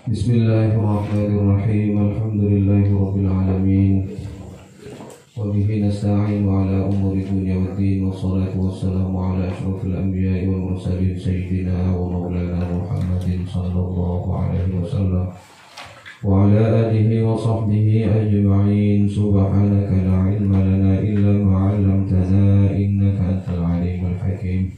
Bismillahirrahmanirrahim. Alhamdulillahirabbil alamin. Wa bihi nasta'inu ala umuri dunya waddin. Wassalatu wassalamu ala asyrafil anbiya'i wal mursalin sayyidina wa maulana Muhammadin sallallahu alaihi wasallam wa ala alihi wa sahbihi ajma'in. Subhanaka la ilma lana illa ma 'allamtana innaka antal alimul hakim.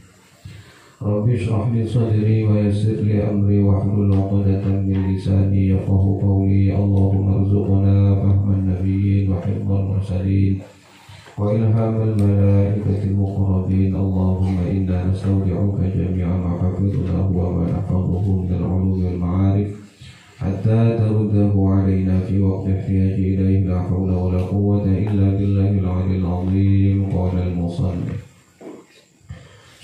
Rabbi shrah li sadri wa yassir li amri wahlul 'uqdatam min lisani yafqahu qawli. Allahumma arzuqna fahman nabiyyin wa hifdzal mursalin wa ilhamal malaikatil muqarrabin. Allahumma inna nastawdi'uka jami'a ma hafidhnahu wa ma nahfazuhu min al-'ulumi wal ma'arif hatta taruddahu 'alaina fi waqti ihtiyaji ilayhi. La hawla wa la quwwata illa billahil 'aliyyil 'azim. Qala al-musannif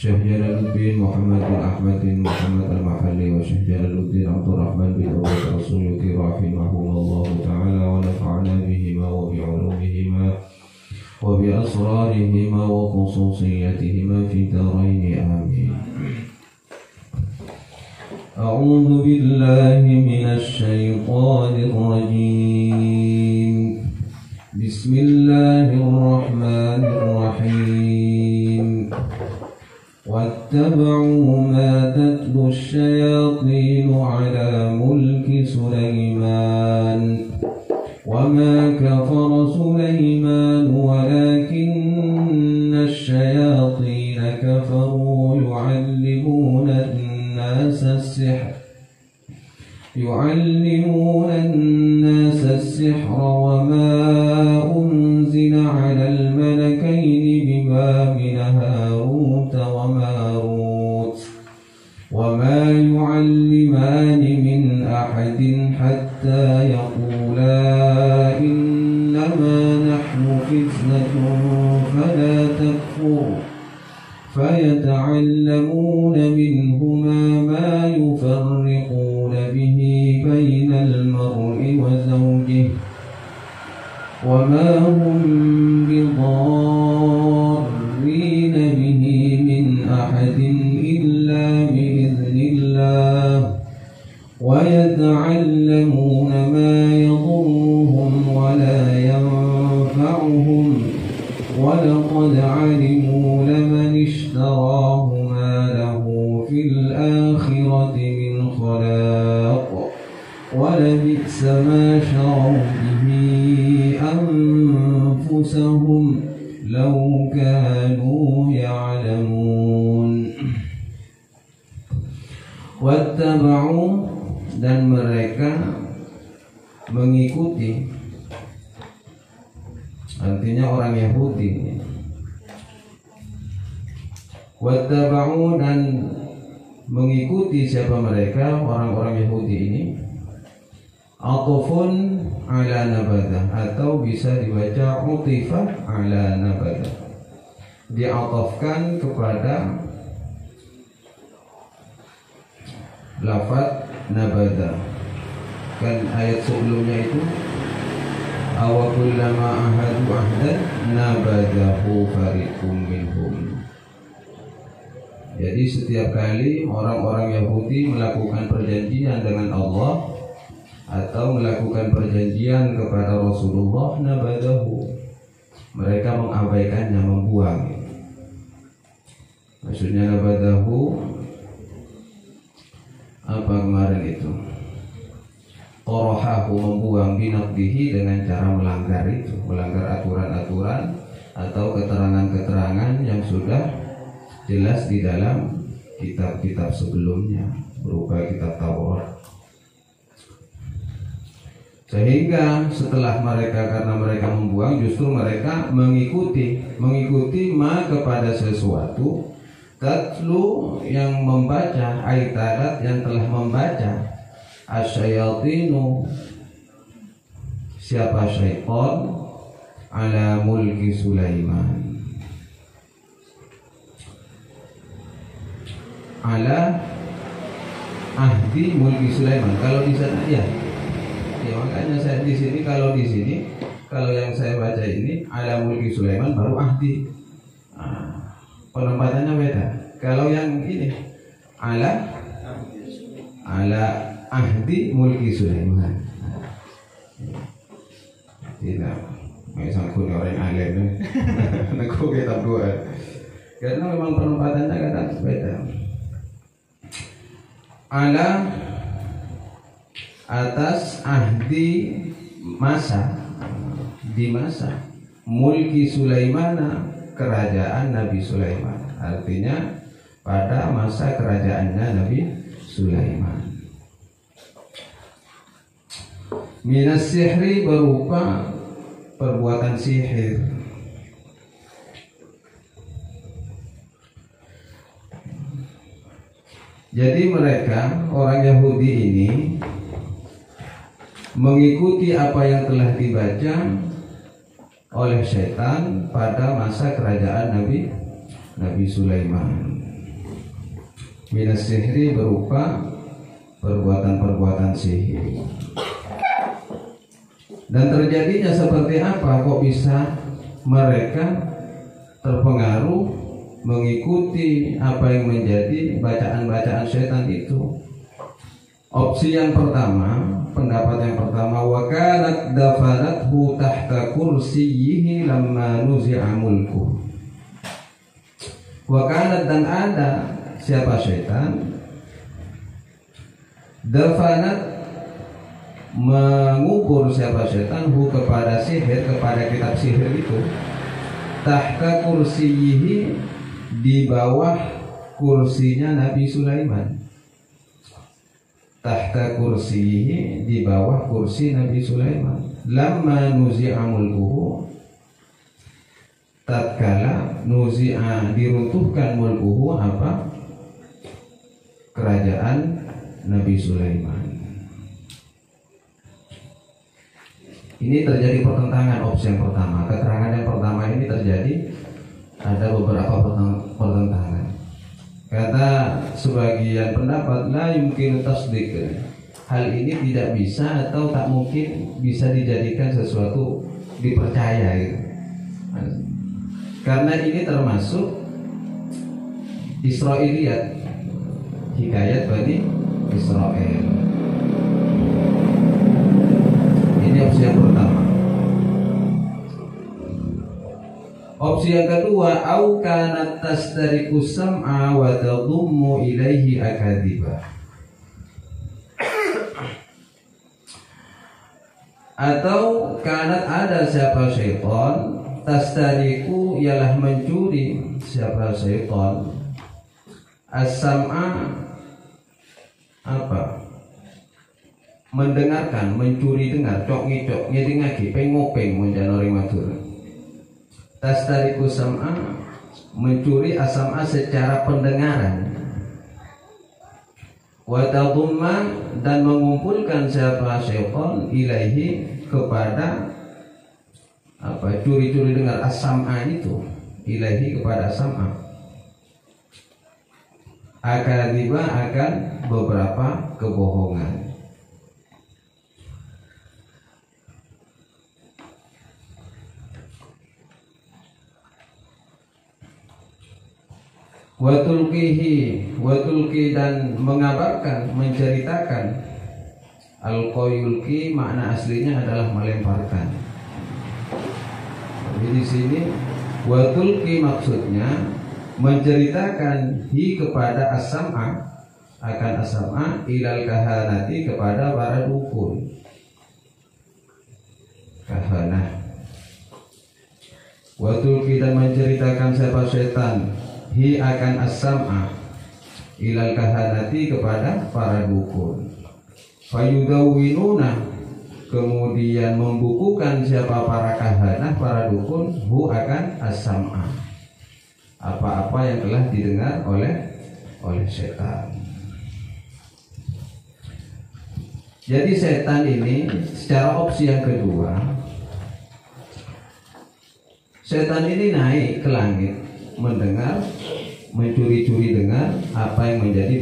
Syekh Jalaluddin Muhammad bin Ahmad bin Muhammad al-Mahalli wa Syekh Jalaluddin Abdurrahman bin Abdul As-Suyuti rahimahumullahu ta'ala wa nafa'ana bihima wa bi'ulumihima wa bi asrarihima wa khususiyatihima fi daraini amin. A'udzu billahi minasy syaithanir rajim. Bismillahirrahmanirrahim. واتبعوا ما تتلو الشياطين على ملك سليمان وما كفر سليمان ولكن الشياطين كفروا يعلمون الناس السحر وما أنزل على الملكين ببابل هاروت وماروت وما يعلمان من أحد حتى يقولا إنما نحن فتنة فلا تكفر فيتعلمون منهما ما يفرقون به بين المرء وزوجه وما هم بضارين به من أحد إلا بإذن الله ويتعلمون ما يضرهم ولا ينفعهم ولقد علموا لمن اشتراه ما له في الآخرة من خلاق ولبئس ما شروا به أنفسهم لو كانوا يعلمون. Wattaba'u, dan mereka mengikuti, artinya orang Yahudi. Wattaba'u, dan mengikuti siapa mereka, orang-orang Yahudi ini. Atufun ala nabadah, atau bisa dibaca utifah ala nabadah, diatofkan kepada lafaz nabadah. Kan ayat sebelumnya itu awakullama ahadu ahdan nabadahu fariqum minhum. Jadi setiap kali orang-orang Yahudi melakukan perjanjian dengan Allah atau melakukan perjanjian kepada Rasulullah, nabadahu, mereka mengabaikannya, membuang. Maksudnya nabadahu apa kemarin itu? Qarahahu, membuang, binaqdihi, dengan cara melanggar itu, melanggar aturan-aturan atau keterangan-keterangan yang sudah jelas di dalam kitab-kitab sebelumnya berupa kitab Taurat. Sehingga setelah mereka, karena mereka membuang, justru mereka mengikuti ma, kepada sesuatu, tatlu, yang membaca, aitadat, yang telah membaca, asyayatinu, siapa syaitan, ala mulki Sulaiman, ala ahdi mulki Sulaiman. Kalau di sana ya makanya saya di sini, kalau yang saya baca ini ala mulki Sulaiman baru ahdi. Penempatannya beda. Kalau yang ini ala ahdi mulki Sulaiman. Tidak, nggak sangkut orang alim. Aku kitab dua. Karena memang penempatannya kadang beda. Ala atas ahdi masa di masa mulki Sulaimana, kerajaan Nabi Sulaiman. Artinya pada masa kerajaannya Nabi Sulaiman. Minas sihri berupa perbuatan sihir. Jadi mereka orang Yahudi ini mengikuti apa yang telah dibaca oleh setan pada masa kerajaan Nabi Sulaiman. Minas sihri berupa perbuatan-perbuatan sihir. Dan terjadinya seperti apa? Kok bisa mereka terpengaruh mengikuti apa yang menjadi bacaan-bacaan setan itu? Opsi yang pertama, pendapat yang pertama, wa kanat dafanathu tahta kursiyyihi lamma nuzi'a mulku. Wa kanat, dan ada siapa setan, dafanat mengubur siapa setan hu kepada sihir, kepada kitab sihir itu, tahta kursiyyihi, di bawah kursinya Nabi Sulaiman. Tahta kursiyihi, di bawah kursi Nabi Sulaiman. Lamma nuzi'a mulkuhu, tatkala nuzi'a, diruntuhkan, mulkuhu apa? Kerajaan Nabi Sulaiman. Ini terjadi pertentangan. Opsi yang pertama, keterangan yang pertama ini terjadi, ada beberapa pertentangan. Kata sebagian pendapat, la yumkinu tasdiq, hal ini tidak bisa atau tak mungkin bisa dijadikan sesuatu dipercaya gitu. Karena ini termasuk Israiliyat, hikayat Bani Israel. Ini opsi yang pertama. Opsi yang kedua, au kanat tastariku sam'a wa tadummu ilaihi akadiba. Atau kanat, ada siapa syaitan, tastariku, ialah mencuri siapa syaitan, as-sam'a, apa? Mendengarkan, mencuri dengar, cok ngicok, ngedingaki, pengopeng, menjanori matur. Tastariku sam'a, mencuri as-sam'a secara pendengaran. Wa tadumma, dan mengumpulkan siapa syaitan ilaihi, kepada apa? Curi-curi dengar as-sam'a itu, ilaihi, kepada as-sam'a. Akadiba, akan beberapa kebohongan. Watulki, dan mengabarkan, menceritakan. Al-Qoyulki, makna aslinya adalah melemparkan. Jadi di sini watulki maksudnya menceritakan hi, kepada as-sam'a, akan as-sam'a, ilal kahanati, kepada para dukun, kahanah. Watulki, dan menceritakan siapa setan, hi, akan as-sam'a, ilal kahanati, kepada para dukun. Fayudawwinuna, kemudian membukukan siapa para kahanah, para dukun, hu, akan as-sam'a, apa-apa yang telah didengar oleh setan. Jadi setan ini secara opsi yang kedua, setan ini naik ke langit, mendengar, mencuri-curi dengar apa yang menjadi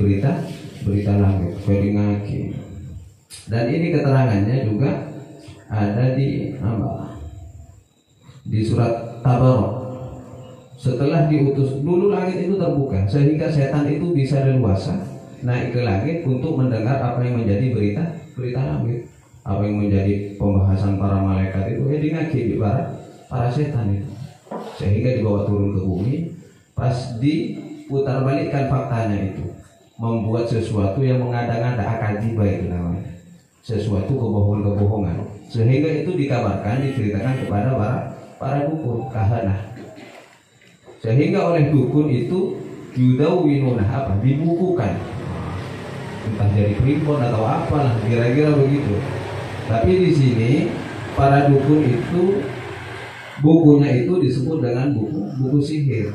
berita langit, peringaki. Dan ini keterangannya juga ada di surat Tabarok. Setelah diutus, dulu langit itu terbuka sehingga setan itu bisa leluasa naik ke langit untuk mendengar apa yang menjadi berita langit, apa yang menjadi pembahasan para malaikat itu dinagi di para setan itu, sehingga dibawa turun ke bumi. Pas diputar balikkan faktanya itu, membuat sesuatu yang mengada-ngada, akadiba itu namanya, sesuatu kebohongan, sehingga itu dikabarkan, diceritakan kepada para dukun kahanah, sehingga oleh dukun itu yudawwinuna dibukukan, entah jadi primbon atau apalah, kira-kira begitu. Tapi di sini para dukun itu bukunya itu disebut dengan buku sihir.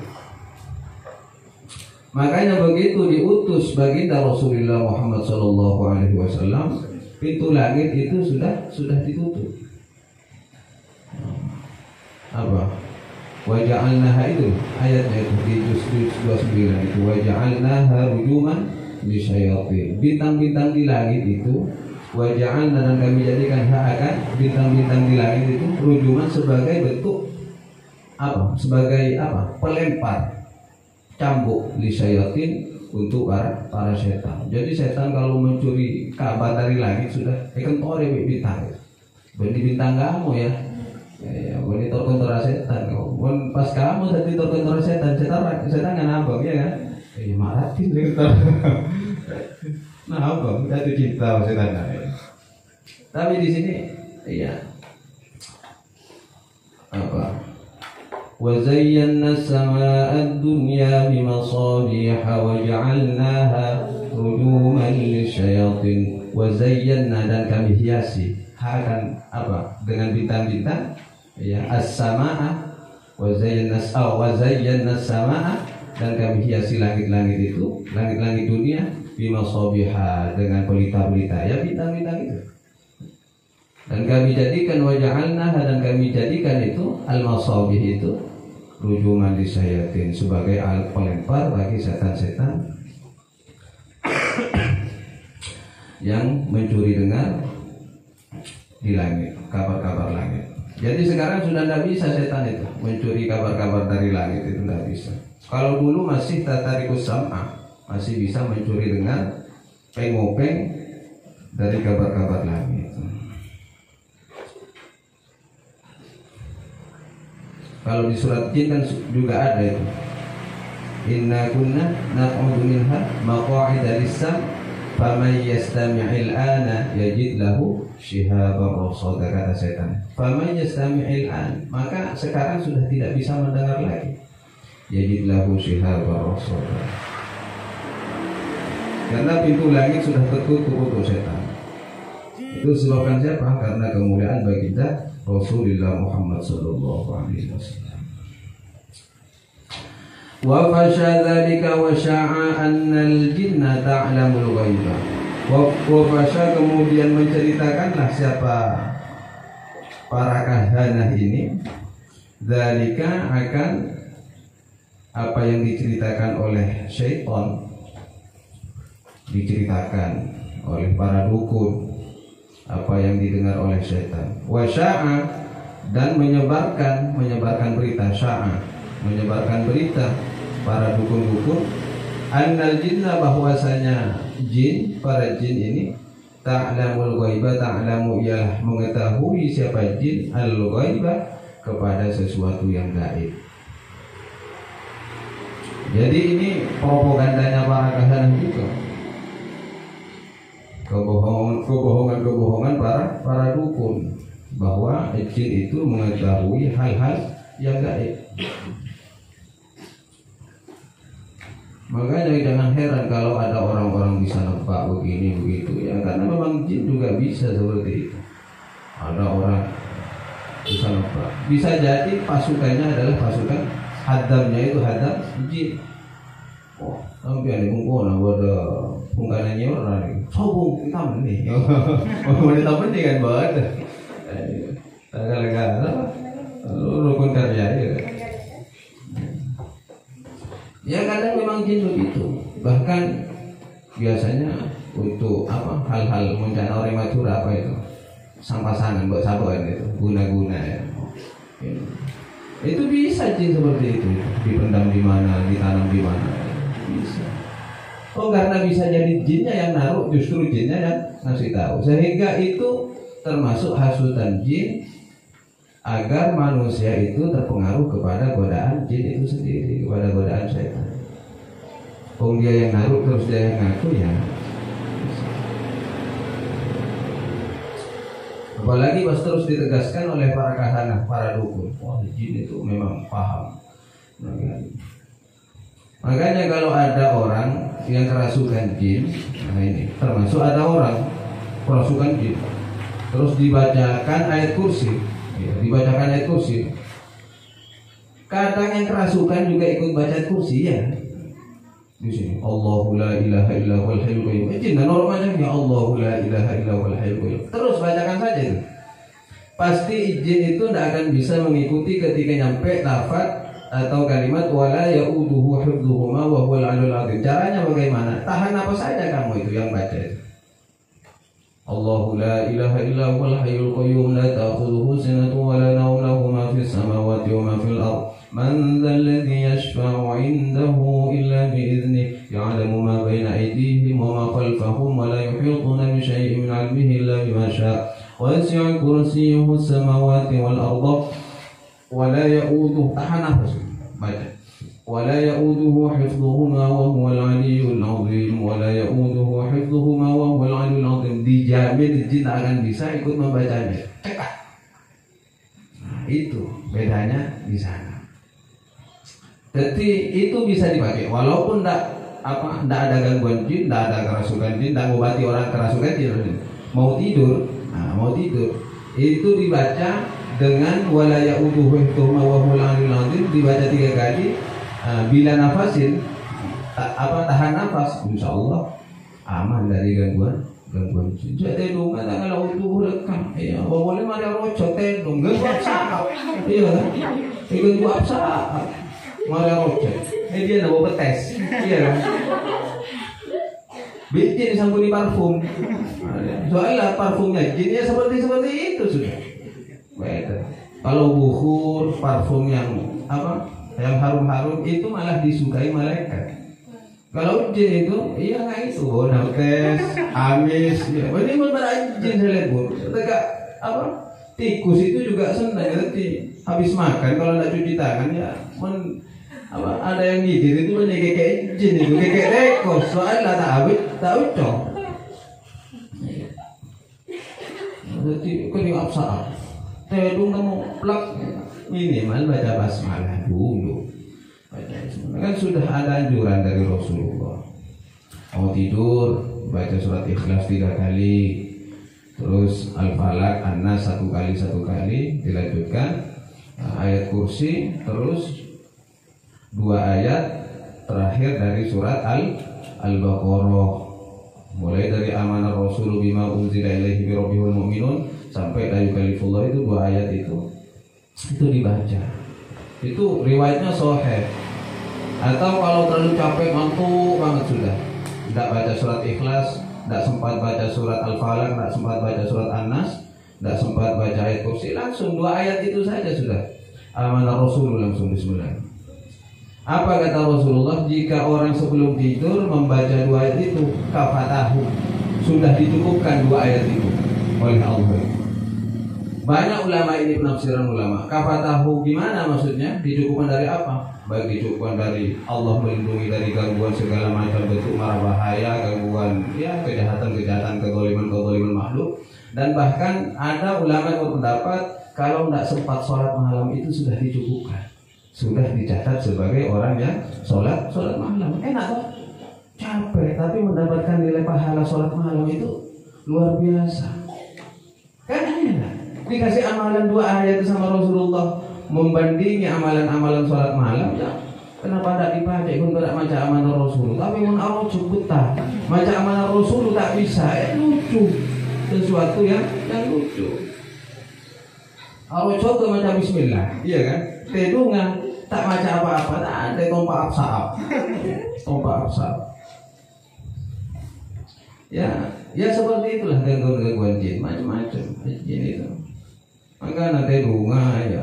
Makanya begitu diutus baginda Rasulullah Muhammad SAW, pintu langit itu sudah ditutup. Apa? Waja'alnaha itu ayatnya itu di juz 29 itu, waja'alnaha rujuman lisyayatin. Bintang-bintang di langit itu, waja'alna, dan kami jadikan akan bintang-bintang di langit itu rujuman sebagai bentuk apa? Sebagai apa? Pelempar, cambuk lisyayatin, untuk para setan. Jadi setan kalau mencuri kabar dari langit sudah kentore bintang. Benih bintang kamu ya. Ya, benih terkontra setan. Pas kamu tadi terkontra setan kan abang ya kan? Marahin setan. Nah abang jatuh cinta setan. Tapi di sini iya apa? وَزَيَّنَّا السَّمَاءَ الدُّنْيَا بِمَصَابِيحَ وَجَعَلْنَاهَا رُجُومًا لِلشَّيَاطِينِ. وَزَيَّنَّا, dan kami hiasi akan apa? Dengan bintang-bintang ya, as-samaa, وَزَيَّنَّا السَّمَاءَ, dan kami hiasi langit-langit itu, langit-langit dunia, bimasabiha, dengan pelita-pelita ya, bintang-bintang itu. Dan kami jadikan waja'alnaha, dan kami jadikan itu al-masabih itu rujuman lisyayatin, sebagai alat pelempar bagi setan-setan yang mencuri dengar di langit, kabar-kabar langit. Jadi sekarang sudah tidak bisa setan itu mencuri kabar-kabar dari langit, itu tidak bisa. Kalau dulu masih tatarikus sam'a, masih bisa mencuri dengar pengopeng dari kabar-kabar langit. Kalau di surat Jin kan juga ada itu. Inna kunna naq'udu minha maq'ida lis-sam' faman yastami'il ana yajid lahu shihaban rasada, kata setan. Faman yastami'il an, maka sekarang sudah tidak bisa mendengar lagi. Yajid lahu shihaban rasada. Karena pintu langit sudah tertutup untuk setan. Itu sebabkan siapa? Karena kemuliaan baginda Rasulullah Muhammad sallallahu alaihi wasallam. Wa fasha dzalika wa sya'a annal jinna ta'lamul ghaiba. Wa fasha, kemudian menceritakanlah siapa para kahanah ini, dzalika, akan apa yang diceritakan oleh syaitan, diceritakan oleh para dukun, apa yang didengar oleh syaitan. Wa sya'a, dan menyebarkan berita, sya'a, menyebarkan berita para dukun-dukun, annal jinna, bahwasanya jin, para jin ini, ta'lamul ghaiba, ta'lamu, ialah mengetahui siapa jin, al-ghaiba, kepada sesuatu yang gaib. Jadi ini propagandanya para kahanah juga, kebohongan para dukun, bahwa jin itu mengetahui hal-hal yang gaib. Makanya jangan heran kalau ada orang-orang bisa nebak begini begitu ya, karena memang jin juga bisa seperti itu. Ada orang bisa nebak, bisa jadi pasukannya adalah pasukan hadamnya itu hadam jin. Oh, sampai ada pungkona pada pungkananya orang ini. Sobong kita nih. Oh, kita nih kan banget. Gara-gara lu rukun karya ya. Ya kadang memang jin begitu. Bahkan biasanya untuk apa, hal-hal bencana orang matura apa itu, sampasangan buat sabuan itu, guna-guna ya. Itu bisa jin seperti itu, dipendam di mana, ditanam di mana, bisa. Oh, karena bisa jadi jinnya yang naruh, justru jinnya yang ngasih tahu. Sehingga itu termasuk hasutan jin agar manusia itu terpengaruh kepada godaan jin itu sendiri, kepada godaan setan. Oh, dia yang naruh terus dia yang ngaku ya. Apalagi pas terus ditegaskan oleh para kahanah, para dukun. Wah, jin itu memang paham. Makanya kalau ada orang yang kerasukan jin, nah ini termasuk ada orang kerasukan jin, terus dibacakan ayat kursi, ya, dibacakan ayat kursi. Kadang yang kerasukan juga ikut baca kursi ya. Di sini Allahu la ilaha illa huwal hayyul qayyum. Jin normalnya ya Allahu la ilaha illa huwal hayyul qayyum. Terus bacakan saja itu. Pasti jin itu tidak akan bisa mengikuti ketika nyampe lafaz atau kalimat wala yauduhu hifdhuhuma wa huwal aliyyul azim. Caranya bagaimana? Tahan apa saja kamu itu yang baca itu. Allahu la ilaha illa huwal hayyul qayyum la ta'khudhuhu sinatun wa la nawm lahu ma fis samawati wa ma fil ardh man dhal ladzi yashfa'u 'indahu illa bi idhnihi ya'lamu ma bayna aydihim wa ma khalfahum wa la yuhituna bi shay'in min 'ilmihi illa bima sha'a wasi'a kursiyyuhu as-samawati wal ardh wala ya'uduhu, tahan nafas baca, wala ya'uduhu hifdhuhuma wa huwal 'aliyyul 'azim, wala ya'uduhu hifdhuhuma wa huwal 'aliyyul 'azim. Dijamin jin akan bisa ikut membacanya. Cekak. Nah, itu bedanya di sana. Jadi itu bisa dipakai walaupun enggak ada gangguan jin, enggak ada kerasukan jin, enggak ngobati orang kerasukan jin. Mau tidur itu dibaca dengan wala ya'uduhu hifdhuhuma wa huwal 'aliyyul 'azim, dibaca 3 kali. Bila nafasin tahan nafas, insyaallah aman dari gangguan jin. Jadi dong kalau utuh rekam ya boleh mari roco tedong gangguan sakap. Iya kan? Gangguan sakap. Mari roco. Dia nak bawa tes. Iya kan? Bikin disambuni parfum. Soalnya parfumnya jinnya seperti itu sudah. Beda. Kalau bukhur, parfum yang yang harum-harum itu malah disukai malaikat. Kalau jin itu, iya nggak itu, nautes, amis, ya. Ini benar jin selebur. Tegak tikus itu juga senang. Jadi habis makan kalau nggak cuci tangan ya, ada yang gigit itu kayak jin itu, kayak rekos. Soalnya tak ucap. Jadi kau absah. Tedung kamu plak minimal baca basmalah dulu. Kan sudah ada anjuran dari Rasulullah. Mau tidur baca surat Ikhlas 3 kali, terus Al-Falaq, An-Nas 1 kali, dilanjutkan ayat kursi, terus 2 ayat terakhir dari surat Al-Baqarah. Mulai dari amanar Rasul bima unzila ilaihi birabbihil mu'minun sampai la yukallifullah, itu 2 ayat itu dibaca. Itu riwayatnya sahih. Atau kalau terlalu capek ngantuk banget sudah tidak baca surat Ikhlas, tidak sempat baca surat Al-Falaq, tidak sempat baca surat An-Nas, tidak sempat baca ayat kursi, langsung 2 ayat itu saja sudah amanar Rasul, langsung bismillah. Apa kata Rasulullah? Jika orang sebelum tidur membaca 2 ayat itu kafatahu, sudah dicukupkan 2 ayat itu oleh Allah. Banyak ulama ini penafsiran ulama. Kafatahu gimana maksudnya? Dicukupkan dari apa? Baik dicukupkan dari Allah melindungi dari gangguan segala macam bentuk mara bahaya, gangguan ya kejahatan, kezaliman makhluk. Dan bahkan ada ulama yang berpendapat kalau tidak sempat sholat malam itu sudah dicukupkan, sudah dicatat sebagai orang yang sholat malam. Enak kok, capek tapi mendapatkan nilai pahala sholat malam itu luar biasa. Kan enak. Dikasih amalan 2 ayat sama Rasulullah membandingi amalan-amalan sholat malam ya. Kenapa tidak dipakai pun tidak baca amanah Rasul? Tapi mun arah cukup tak baca amanah Rasul tak bisa, lucu, sesuatu yang lucu. Arah coba baca Bismillah, iya kan? Tedungan tak baca apa-apa, tak ada tompak absab. Ya seperti itulah gangguan jin, macam-macam jin itu. Maka nanti bunga ya,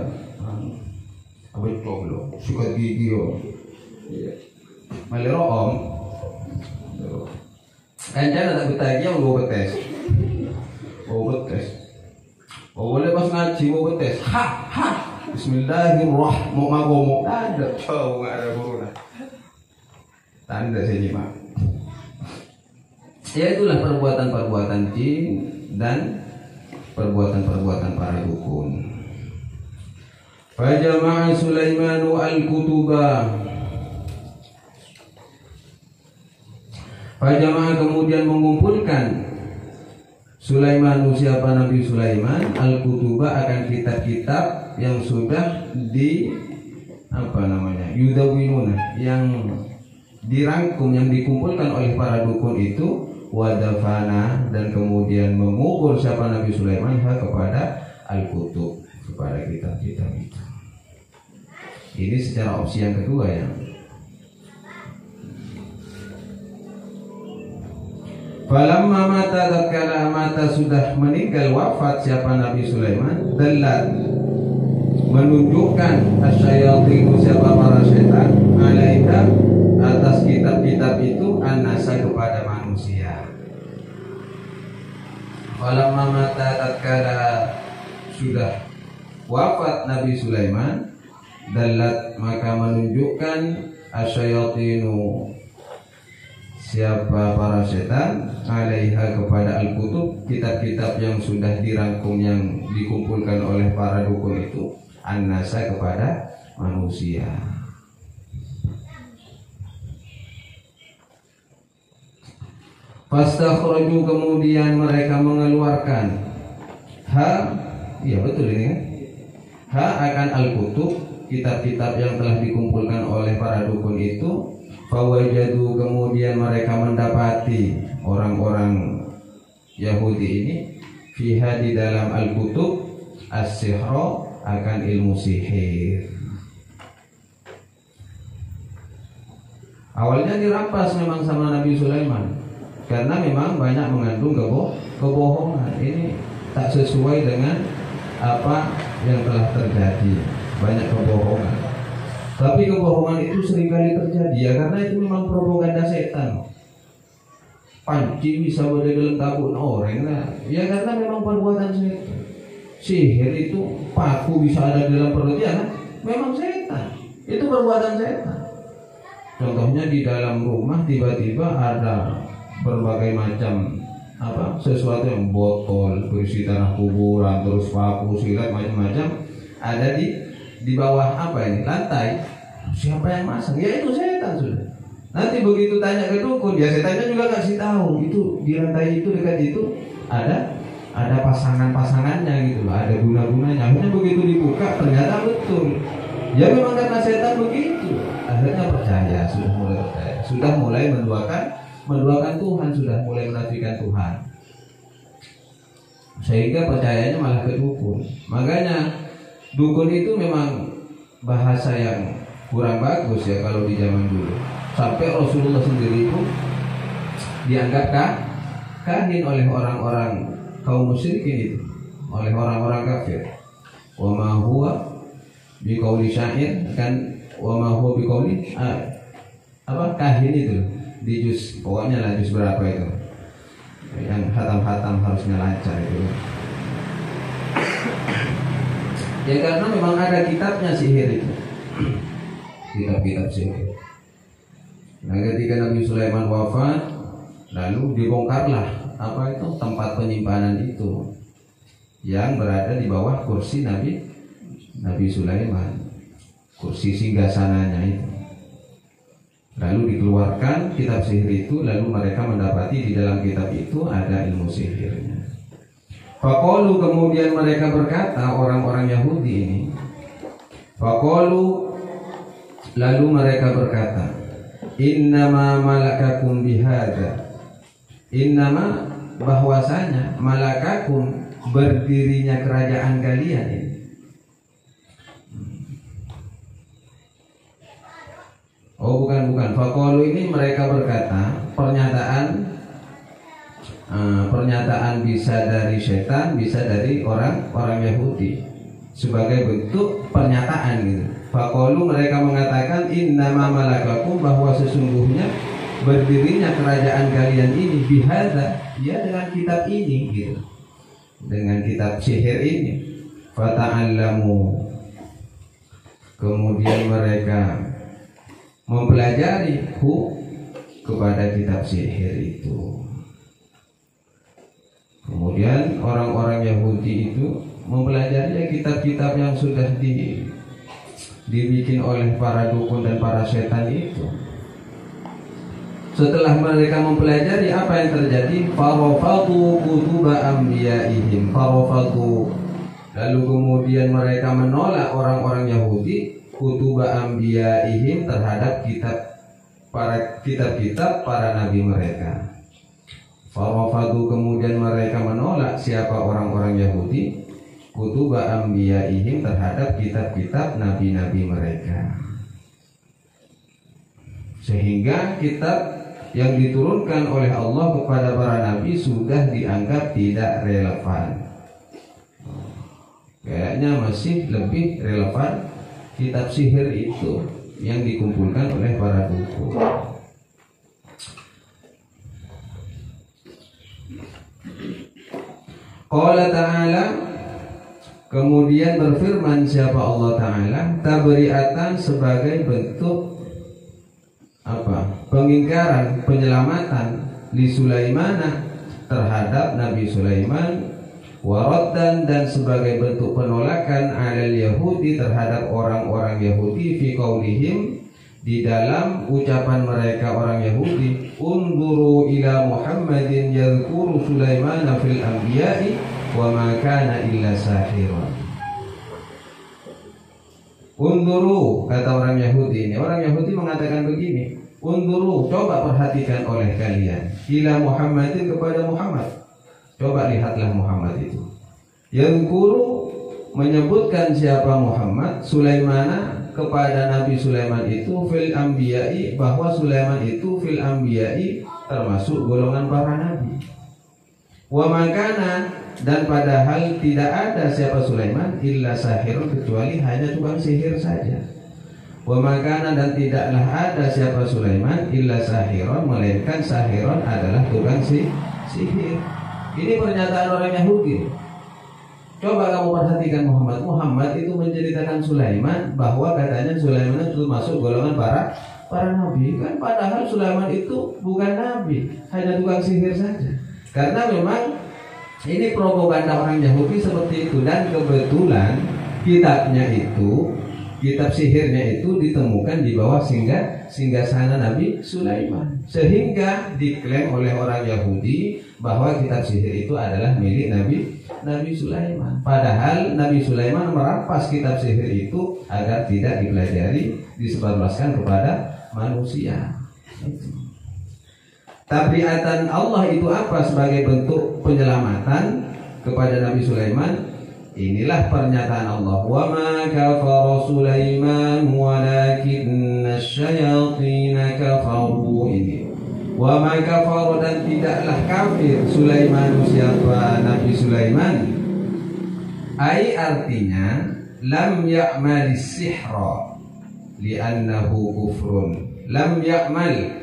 apa itu lo, sikat gigi lo, malero om, Kancana tak betagi yang bawa betes. Bawa betes. Boleh pas ngaji bawa betes. Ha. Bismillahirrahmanirrahim. Mau ngomong ada. Coba nggak ada corona. Tanda saya nyimak. Ya itulah perbuatan-perbuatan jin dan perbuatan-perbuatan para dukun. Fajama'a Sulaimanu al-kutuba. Fajama'a kemudian mengumpulkan Sulaimanu, siapa Nabi Sulaiman, al-kutuba akan kitab-kitab yang sudah yudawinuna, yang dirangkum, yang dikumpulkan oleh para dukun itu, wadafana, dan kemudian mengubur siapa Nabi Sulaiman kepada al-kutub, kepada kitab-kitab itu. Ini secara opsi yang kedua ya. Falamma mata, tatkala mata sudah meninggal wafat siapa Nabi Sulaiman, dallat menunjukkan asyayatin, siapa para setan, alaika, atas kitab-kitab itu, an-nasa, kepada manusia. Falamma mata, tatkala sudah wafat Nabi Sulaiman, dallat, maka menunjukkan asyayatinu, siapa para setan, alaiha, kepada al-kutub, kitab-kitab yang sudah dirangkum, yang dikumpulkan oleh para dukun itu, an-nasa, kepada manusia. Fastakhraju, kemudian mereka mengeluarkan iya betul ini kan, akan al-kutub, kitab-kitab yang telah dikumpulkan oleh para dukun itu. Fawajadu, kemudian mereka mendapati orang-orang Yahudi ini, fiha, di dalam al-kutub, as-sihra, akan ilmu sihir. Awalnya dirampas memang sama Nabi Sulaiman, karena memang banyak mengandung kebohongan. Ini tak sesuai dengan apa yang telah terjadi, banyak kebohongan. Tapi kebohongan itu seringkali terjadi ya, karena itu memang propaganda setan. Panci bisa berada dalam tabun orang, ya karena memang perbuatan setan. Sihir itu paku bisa ada dalam perut ya, kan? Memang setan. Itu perbuatan setan. Contohnya di dalam rumah tiba-tiba ada berbagai macam sesuatu yang botol berisi tanah kuburan, terus paku, silat, macam-macam ada di bawah lantai. Siapa yang masang? Ya itu setan sudah. Nanti begitu tanya ke dukun, ya setannya juga kasih tahu, itu di lantai itu, dekat itu ada pasangan-pasangannya gitu, ada guna-gunanya. Akhirnya begitu dibuka ternyata betul. Ya memang karena setan begitu. Akhirnya percaya, sudah mulai menduakan Tuhan, sudah mulai menafikan Tuhan. Sehingga percayanya malah ke dukun. Makanya dukun itu memang bahasa yang kurang bagus ya kalau di zaman dulu. Sampai Rasulullah sendiri pun dianggap kahin oleh orang-orang kaum musyrikin itu, oleh orang-orang kafir. Wa ma huwa biqauli syair, kan, wa ma huwa biqauli kahin itu di juz, pokoknya lah juz berapa itu yang hatam-hatam harusnya lancar itu. Ya karena memang ada kitabnya sihir itu, kitab-kitab sihir. Nah ketika Nabi Sulaiman wafat, lalu dibongkarlah tempat penyimpanan itu yang berada di bawah kursi Nabi Sulaiman, kursi singgasananya itu. Lalu dikeluarkan kitab sihir itu, lalu mereka mendapati di dalam kitab itu ada ilmu sihirnya. Faqalu, kemudian mereka berkata, orang-orang Yahudi ini, faqalu, lalu mereka berkata, innama malakakum bihadza, innama, bahwasanya, malakakum, berdirinya kerajaan kalian ini. Oh bukan. Faqalu ini mereka berkata, pernyataan bisa dari setan, bisa dari orang Yahudi, sebagai bentuk pernyataan gitu. Faqalu, mereka mengatakan, innama malakakum, bahwa sesungguhnya berdirinya kerajaan kalian ini bihadza, ya dengan kitab ini gitu. Dengan kitab sihir ini. Fata'allamu, kemudian mereka mempelajari kepada kitab sihir itu. Kemudian orang-orang Yahudi itu mempelajari kitab-kitab yang sudah dibikin oleh para dukun dan para setan itu. Setelah mereka mempelajari, apa yang terjadi? Farafadu kutuba anbiya'ihim. Farafadu, lalu kemudian mereka menolak orang-orang Yahudi kutuba anbiya'ihim terhadap kitab-kitab para nabi mereka. Farafadu, kemudian mereka menolak siapa orang-orang Yahudi kutuba anbiya'ihim terhadap kitab-kitab nabi-nabi mereka. Sehingga kitab yang diturunkan oleh Allah kepada para nabi sudah dianggap tidak relevan. Kayaknya masih lebih relevan kitab sihir itu yang dikumpulkan oleh para dukun. Qala ta'ala, kemudian berfirman siapa Allah Ta'ala, tabri'atan, sebagai bentuk pengingkaran, penyelamatan li Sulaimana, terhadap Nabi Sulaiman, waraddan, dan sebagai bentuk penolakan alal Yahudi, terhadap orang-orang Yahudi, fi qaulihim, di dalam ucapan mereka orang Yahudi, unzuru ila Muhammadin yadhkuru Sulaimana fil anbiya'i wa ma kana illa sahiran. Unzuru, kata orang Yahudi ini. Orang Yahudi mengatakan begini, unzuru, coba perhatikan oleh kalian, ila Muhammadin, kepada Muhammad. Coba lihatlah Muhammad itu. Yadhkuru, menyebutkan siapa Muhammad, Sulaimana, kepada Nabi Sulaiman itu, fil anbiya'i, bahwa Sulaiman itu fil anbiya'i, termasuk golongan para nabi. Wa makana, dan padahal tidak ada siapa Sulaiman illa sahirun, kecuali hanya tukang sihir saja. Wa makana, dan tidaklah ada siapa Sulaiman illa sahirun, melainkan sahirun adalah tukang sihir. Ini pernyataan orang Yahudi. Coba kamu perhatikan Muhammad itu menceritakan Sulaiman, bahwa katanya Sulaiman itu masuk golongan para nabi. Kan padahal Sulaiman itu bukan nabi, hanya tukang sihir saja. Karena memang ini propaganda orang Yahudi seperti itu. Dan kebetulan kitabnya itu, kitab sihirnya itu ditemukan di bawah singgasana Nabi Sulaiman. Sehingga diklaim oleh orang Yahudi bahwa kitab sihir itu adalah milik Nabi Sulaiman. Padahal Nabi Sulaiman merampas kitab sihir itu agar tidak dipelajari, disebarluaskan kepada manusia. Tabri'atan Allah itu apa? Sebagai bentuk penyelamatan kepada Nabi Sulaiman. Inilah pernyataan Allah, wa ma kafara Sulaiman walakinna asyayatina kafaru. Ini wa ma kafara, dan tidaklah kafir Sulaiman, siapa Nabi Sulaiman, ai artinya lam ya'malis sihra li'annahu kufrun. Lam ya'mal,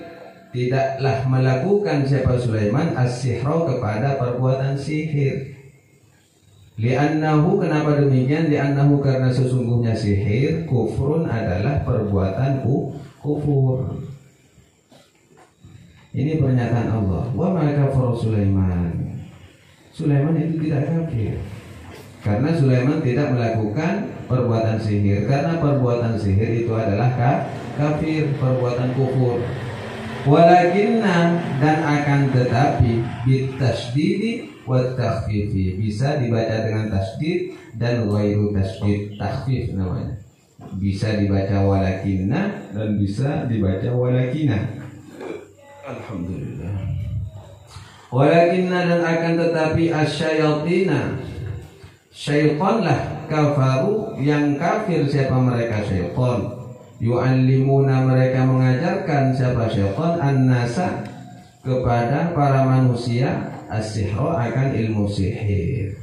tidaklah melakukan siapa Sulaiman as-sihra, kepada perbuatan sihir. Li'annahu, kenapa demikian? Li'annahu, karena sesungguhnya sihir, kufrun, adalah perbuatan kufur. Ini pernyataan Allah. Wa ma kafara Sulaiman. Sulaiman itu tidak kafir, karena Sulaiman tidak melakukan perbuatan sihir. Karena perbuatan sihir itu adalah kafir, perbuatan kufur. Walakinna, dan akan tetapi, bitasdidi wa takhfifi, bisa dibaca dengan tasdid dan ghairu tasdid, takhfif namanya. Bisa dibaca walakinna dan bisa dibaca walakina. Alhamdulillah. Walakinna, dan akan tetapi, asyayatina, syaitanlah, kafaru, yang kafir siapa mereka? Syaitan. Yu'allimuna, mereka mengajarkan siapa syaitan, an-nasa, kepada para manusia, as-sihra, akan ilmu sihir.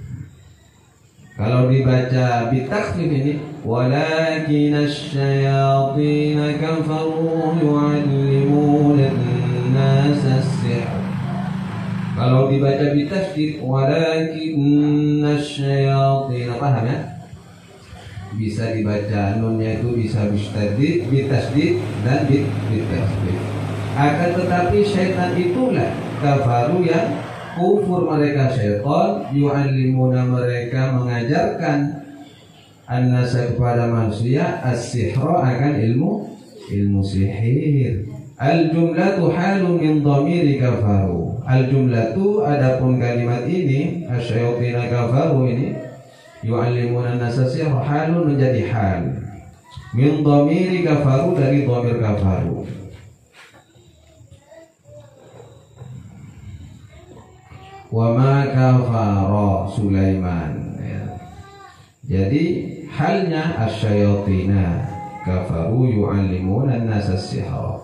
Kalau dibaca bitakhfif ini, walakin asyayatin kafaru yu'allimuna nasa sihr. Kalau dibaca bitasydid walakinna syayatin, paham ya? Bisa dibaca nunnya itu bisa bitasydid dan bitasydid. Akan tetapi syaitan itulah kafaru yang kufur mereka syaitan, yu'allimuna mereka mengajarkan an-nasa kepada manusia as-sihra akan ilmu sihir. Al-jumlatu halun min dhamiri kafaru. Al-jumlatu adapun kalimat ini asyayatina kafaru ini yu'allimuna an-nasa sihra halun menjadi hal min dhamiri kafaru dari dhamir kafaru. Wa ma kafara Sulaiman ya. Jadi halnya asyayatina kafaru yu'allimuna an-nasa sihra.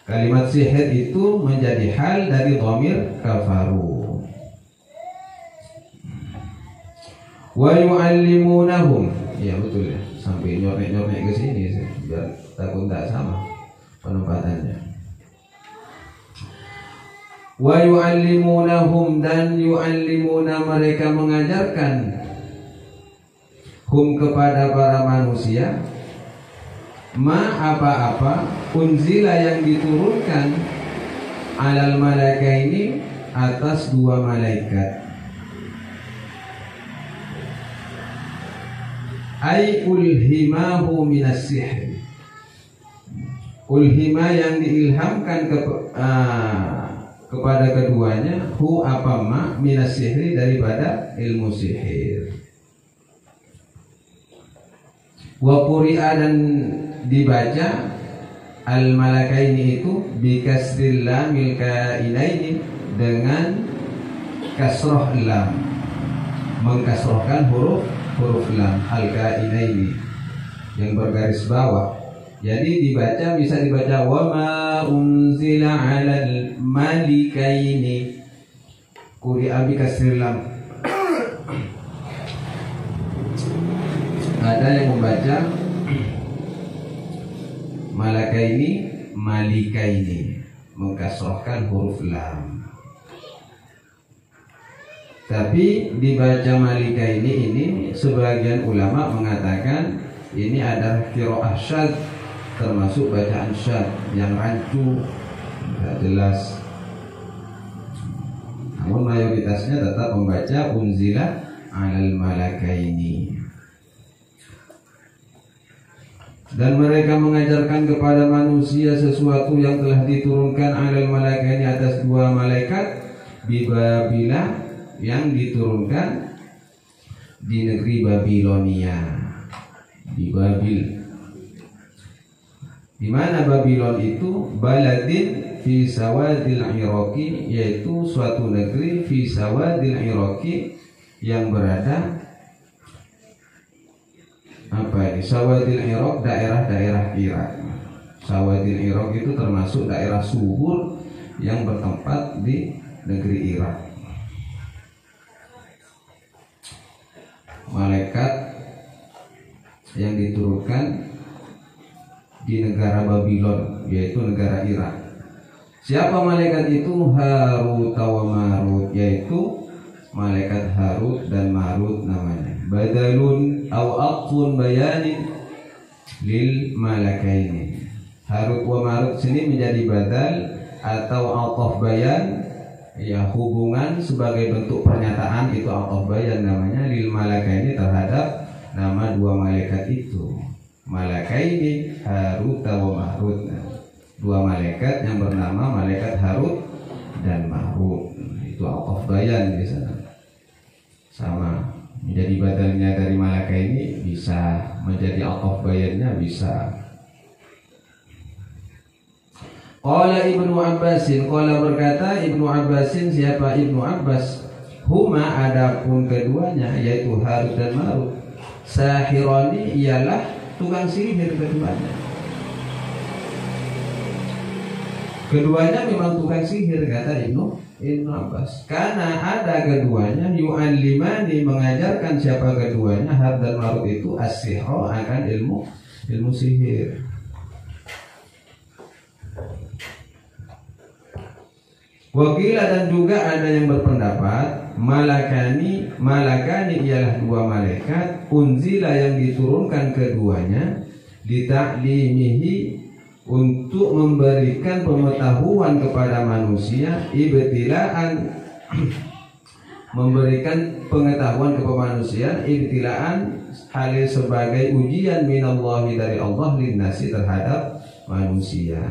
Kalimat sihir itu menjadi hal dari dhamir kafaru. Wa yu'allimunahum. Ya betul ya. Sampai nyornek-nyornek ke sini biar takut tak sama penempatannya. Wa yu'allimunahum dan yu'allimuna mereka mengajarkan hum kepada para manusia ma apa-apa unzila yang diturunkan alal malakaini atas dua malaikat. Ay ulhimahu minas sihr. Ulhima yang diilhamkan kepada keduanya hu apa ma minas sihri daripada ilmu sihir. Wa quri'a dan dibaca al-malakaini itu bikasril lamil kainaini dengan kasroh lam, mengkasrohkan huruf lam al-kainaini yang bergaris bawah. Jadi dibaca bisa dibaca wa ma unzila 'alal malikaini quri'a bikasril lam. Ada yang membaca malakaini malikaini mengkasrohkan huruf lam. Tapi dibaca malikaini ini sebagian ulama mengatakan ini adalah qiraah syadz, termasuk bacaan syadz yang rancu, tidak jelas. Namun mayoritasnya tetap membaca unzila 'alal malakaini. Dan mereka mengajarkan kepada manusia sesuatu yang telah diturunkan alal malakaini atas dua malaikat di Babila yang diturunkan di negeri Babilonia, di Babil. Di mana Babilon itu? Baladin fi sawadil Iraqi, yaitu suatu negeri fi sawadil Iraqi yang berada apa ini? Sawadil Iraq, daerah-daerah Irak. Sawadil Iraq itu termasuk daerah subur yang bertempat di negeri Irak. Malaikat yang diturunkan di negara Babylon, yaitu negara Irak. Siapa malaikat itu? Harut wa Marut, yaitu malaikat Harut dan Marut namanya. Badalun aw aqfun bayanin lil malakaini. Harut wa Marut sini menjadi badal atau aqaf bayan, ya hubungan sebagai bentuk pernyataan, itu aqaf bayan namanya, lil malakaini terhadap nama dua malaikat itu. Malakaini Harut wa Marut, dua malaikat yang bernama malaikat Harut dan Marut. Itu aqaf bayan di sana. Sama menjadi badalnya dari malakaini, bisa menjadi aqaf bayannya bisa. Qala Ibnu Abbasin, qala berkata Ibnu Abbasin, siapa Ibnu Abbas? Huma adapun keduanya, yaitu Harut dan Marut, sahirani ialah tukang sihir keduanya. Keduanya memang tukang sihir, kata Ibnu Abbas. Karena ada keduanya yu'allimani mengajarkan siapa keduanya, Harut dan Marut itu as-sihra akan ilmu sihir. Wakila dan juga ada yang berpendapat malakani ialah dua malaikat unzila yang diturunkan keduanya dita'limihi untuk memberikan pengetahuan kepada manusia ibtilaan memberikan pengetahuan kepada manusia ibtilaan hal sebagai ujian minallahi dari Allah linnasi terhadap manusia.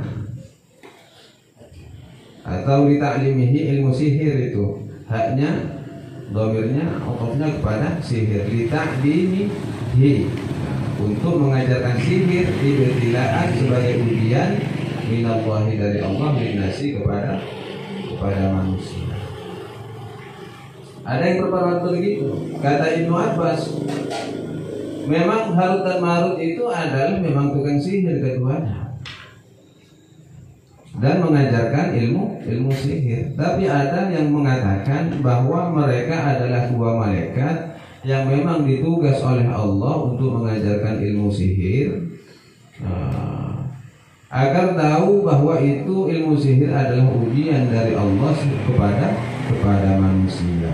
Atau lita'limihi ilmu sihir itu haknya dhamirnya otofnya kepada sihir lita'limihi untuk mengajarkan sihir ibtilaan sebagai ujian minallahi dari Allah linnasi kepada manusia. Ada yang berpendapat begitu. Kata Ibnu Abbas, memang Harut dan Marut itu adalah memang tukang sihir keduanya dan mengajarkan ilmu sihir. Tapi ada yang mengatakan bahwa mereka adalah dua malaikat yang memang ditugas oleh Allah untuk mengajarkan ilmu sihir, agar tahu bahwa itu ilmu sihir adalah ujian dari Allah kepada manusia.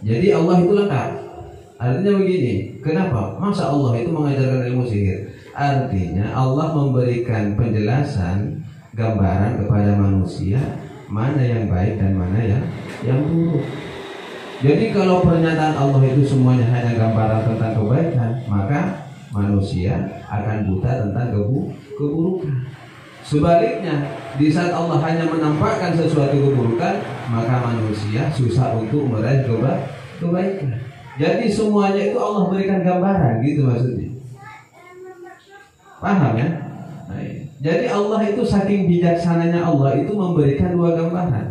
Jadi Allah itu lengkap. Artinya begini, kenapa? Masa Allah itu mengajarkan ilmu sihir? Artinya Allah memberikan penjelasan, gambaran kepada manusia mana yang baik dan mana yang buruk. Jadi kalau pernyataan Allah itu semuanya hanya gambaran tentang kebaikan, maka manusia akan buta tentang keburukan. Sebaliknya, di saat Allah hanya menampakkan sesuatu keburukan, maka manusia susah untuk meraih kebaikan. Jadi semuanya itu Allah berikan gambaran, gitu maksudnya. Paham ya? Nah, jadi Allah itu saking bijaksananya Allah itu memberikan dua gambaran.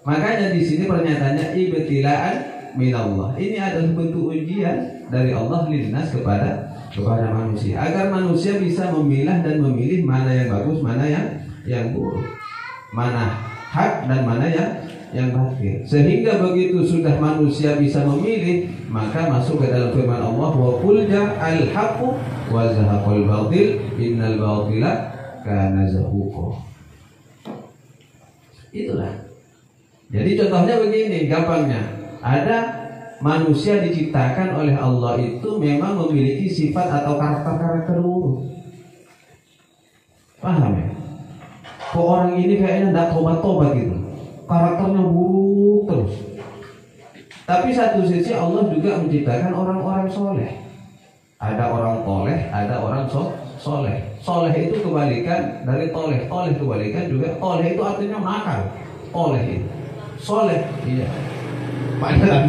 Makanya di sini pernyataannya ibtilaan minallah. Ini adalah bentuk ujian dari Allah linnas kepada manusia, agar manusia bisa memilah dan memilih mana yang bagus, mana yang buruk, mana hak dan mana yang batil. Sehingga begitu sudah manusia bisa memilih, maka masuk ke dalam firman Allah, wa qul ja'al haqqu wa zahaqal batil innal batila kana zahuqa. Itulah. Jadi contohnya begini, gampangnya. Ada manusia diciptakan oleh Allah itu memang memiliki sifat atau karakter buruk. Paham ya? Kok orang ini kayaknya tidak tobat-tobat gitu, karakternya buruk terus. Tapi satu sisi Allah juga menciptakan orang-orang soleh. Ada orang toleh, ada orang soleh. Soleh itu kebalikan dari toleh. Toleh kebalikan juga. Toleh itu artinya nakal. Toleh itu soleh, iya. Padahal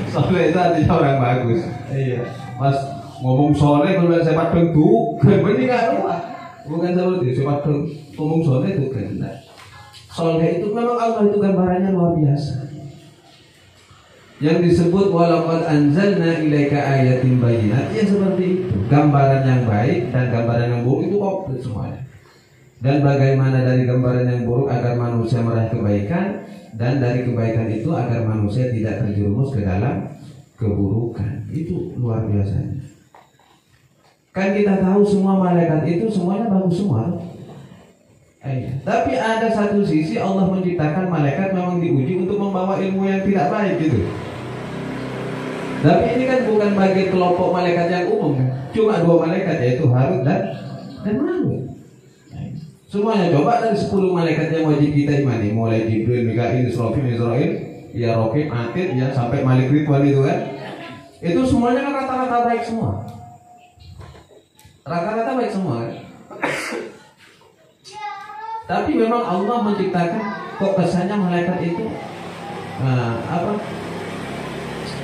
soleh itu artinya orang bagus. Iya. Mas ngomong soleh kalau saya padang tuh, bener nggak lupa. Bukan seperti itu. Saya padang ngomong soleh itu kan. Soleh itu memang Allah itu gambarannya luar biasa. Yang disebut walaqad anzalna ilaika ayatin bayyinat, ya seperti itu. Gambaran yang baik dan gambaran yang buruk itu komplit semuanya. Dan bagaimana dari gambaran yang buruk agar manusia meraih kebaikan, dan dari kebaikan itu agar manusia tidak terjerumus ke dalam keburukan. Itu luar biasanya. Kan kita tahu semua malaikat itu semuanya bagus semua. Tapi ada satu sisi Allah menciptakan malaikat memang diuji untuk membawa ilmu yang tidak baik gitu. Tapi ini kan bukan bagi kelompok malaikat yang umum kan? Cuma dua malaikat, yaitu Harut dan Marut. Semuanya coba dari 10 malaikat yang wajib kita imani, mulai Jibril, Mikail, Israfil, ya Raqib, Atid, ya sampai Malik Ridwan itu kan, itu semuanya kan rata-rata baik semua. Rata-rata baik semua kan? Tapi memang Allah menciptakan kok kesannya malaikat itu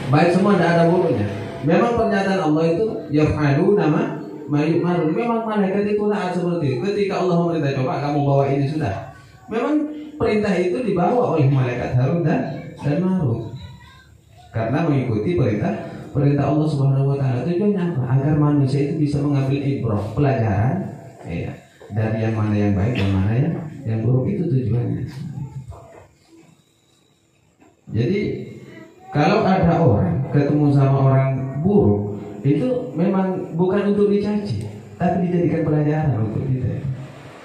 baik semua, tidak ada buruknya. Memang pernyataan Allah itu yaf'alu nama mayu'marun. Memang malaikat itu taat seperti itu. Ketika Allah memerintah, coba kamu bawa ini sudah. Memang perintah itu dibawa oleh malaikat Harut dan Marut. Karena mengikuti perintah Allah Subhanahu wa taala. Tujuannya apa? Agar manusia itu bisa mengambil ibrah, pelajaran ya, dari yang mana yang baik dan mana yang buruk, itu tujuannya. Jadi kalau ada orang ketemu sama orang buruk, itu memang bukan untuk dicaci, tapi dijadikan pelajaran untuk kita.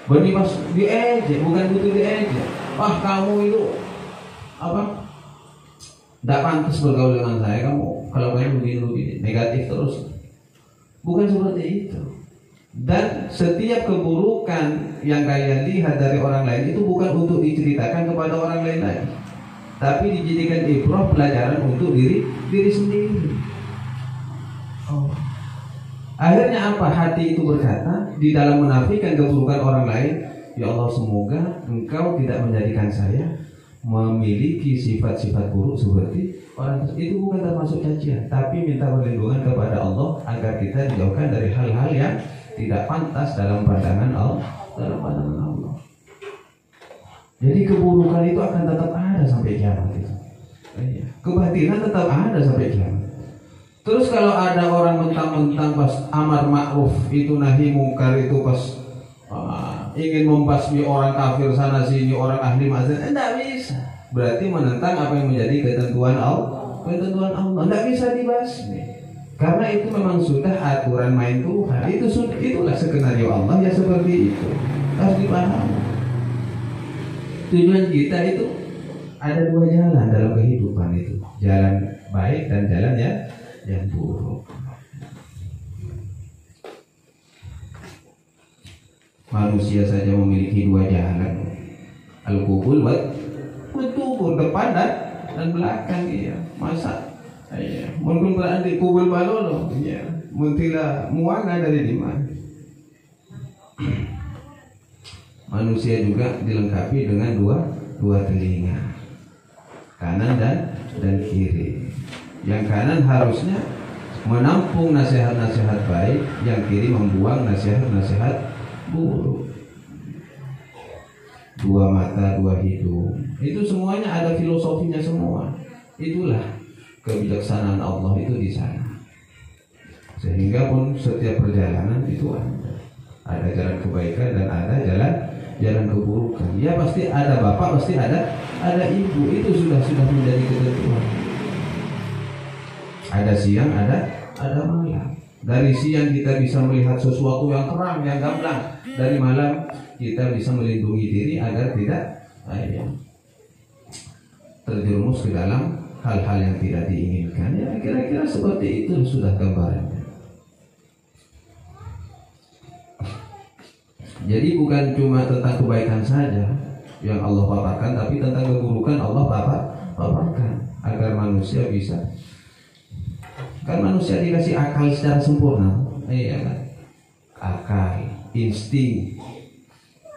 Berarti pas diejek, bukan butuh diejek. Wah kamu itu apa? Tidak pantas bergaul dengan saya. Kamu kalau kamu begini negatif terus. Bukan seperti itu. Dan setiap keburukan yang kalian lihat dari orang lain itu bukan untuk diceritakan kepada orang lain lagi, tapi dijadikan ibrah, pelajaran untuk diri sendiri. Akhirnya apa? Hati itu berkata di dalam menafikan keburukan orang lain, ya Allah, semoga Engkau tidak menjadikan saya memiliki sifat-sifat buruk seperti orang itu. Bukan termasuk cacian, tapi minta perlindungan kepada Allah agar kita dijauhkan dari hal-hal yang tidak pantas dalam pandangan Allah. Jadi keburukan itu akan tetap ada sampai kiamat itu. Kebatilan tetap ada sampai kiamat. Terus kalau ada orang mentang-mentang pas amar ma'ruf itu nahi mungkar itu pas ingin membasmi orang kafir sana sini, orang ahli maksiat, tidak bisa. Berarti menentang apa yang menjadi ketentuan Allah. Tidak bisa dibasmi. Karena itu memang sudah aturan main Tuhan. Itulah skenario Allah ya, seperti itu. Harus dipahami. Tujuan kita itu ada dua jalan dalam kehidupan itu. Jalan baik dan jalan yang buruk. Manusia saja memiliki dua jalan. Al-qubul wa tubur, depan dan belakang. Iya. Masa mungkin berada di kubul balolo, ya, muntila muanga dari dimana. Manusia juga dilengkapi dengan dua telinga, kanan dan kiri. Yang kanan harusnya menampung nasihat-nasihat baik, yang kiri membuang nasihat-nasihat buruk. Dua mata, dua hidung, itu semuanya ada filosofinya semua. Itulah kebijaksanaan Allah itu di sana. Sehingga pun setiap perjalanan itu ada jalan kebaikan dan ada jalan keburukan. Ya pasti ada bapak, pasti ada ibu. Itu sudah menjadi ketentuan. Ada siang, ada malam. Dari siang kita bisa melihat sesuatu yang terang, yang gamblang. Dari malam kita bisa melindungi diri agar tidak terjerumus ke dalam hal-hal yang tidak diinginkan. Ya kira-kira seperti itu sudah gambarannya. Jadi bukan cuma tentang kebaikan saja yang Allah paparkan, tapi tentang keburukan Allah paparkan agar manusia bisa. Kan manusia dikasih akal secara sempurna, iya kan? Akal, insting,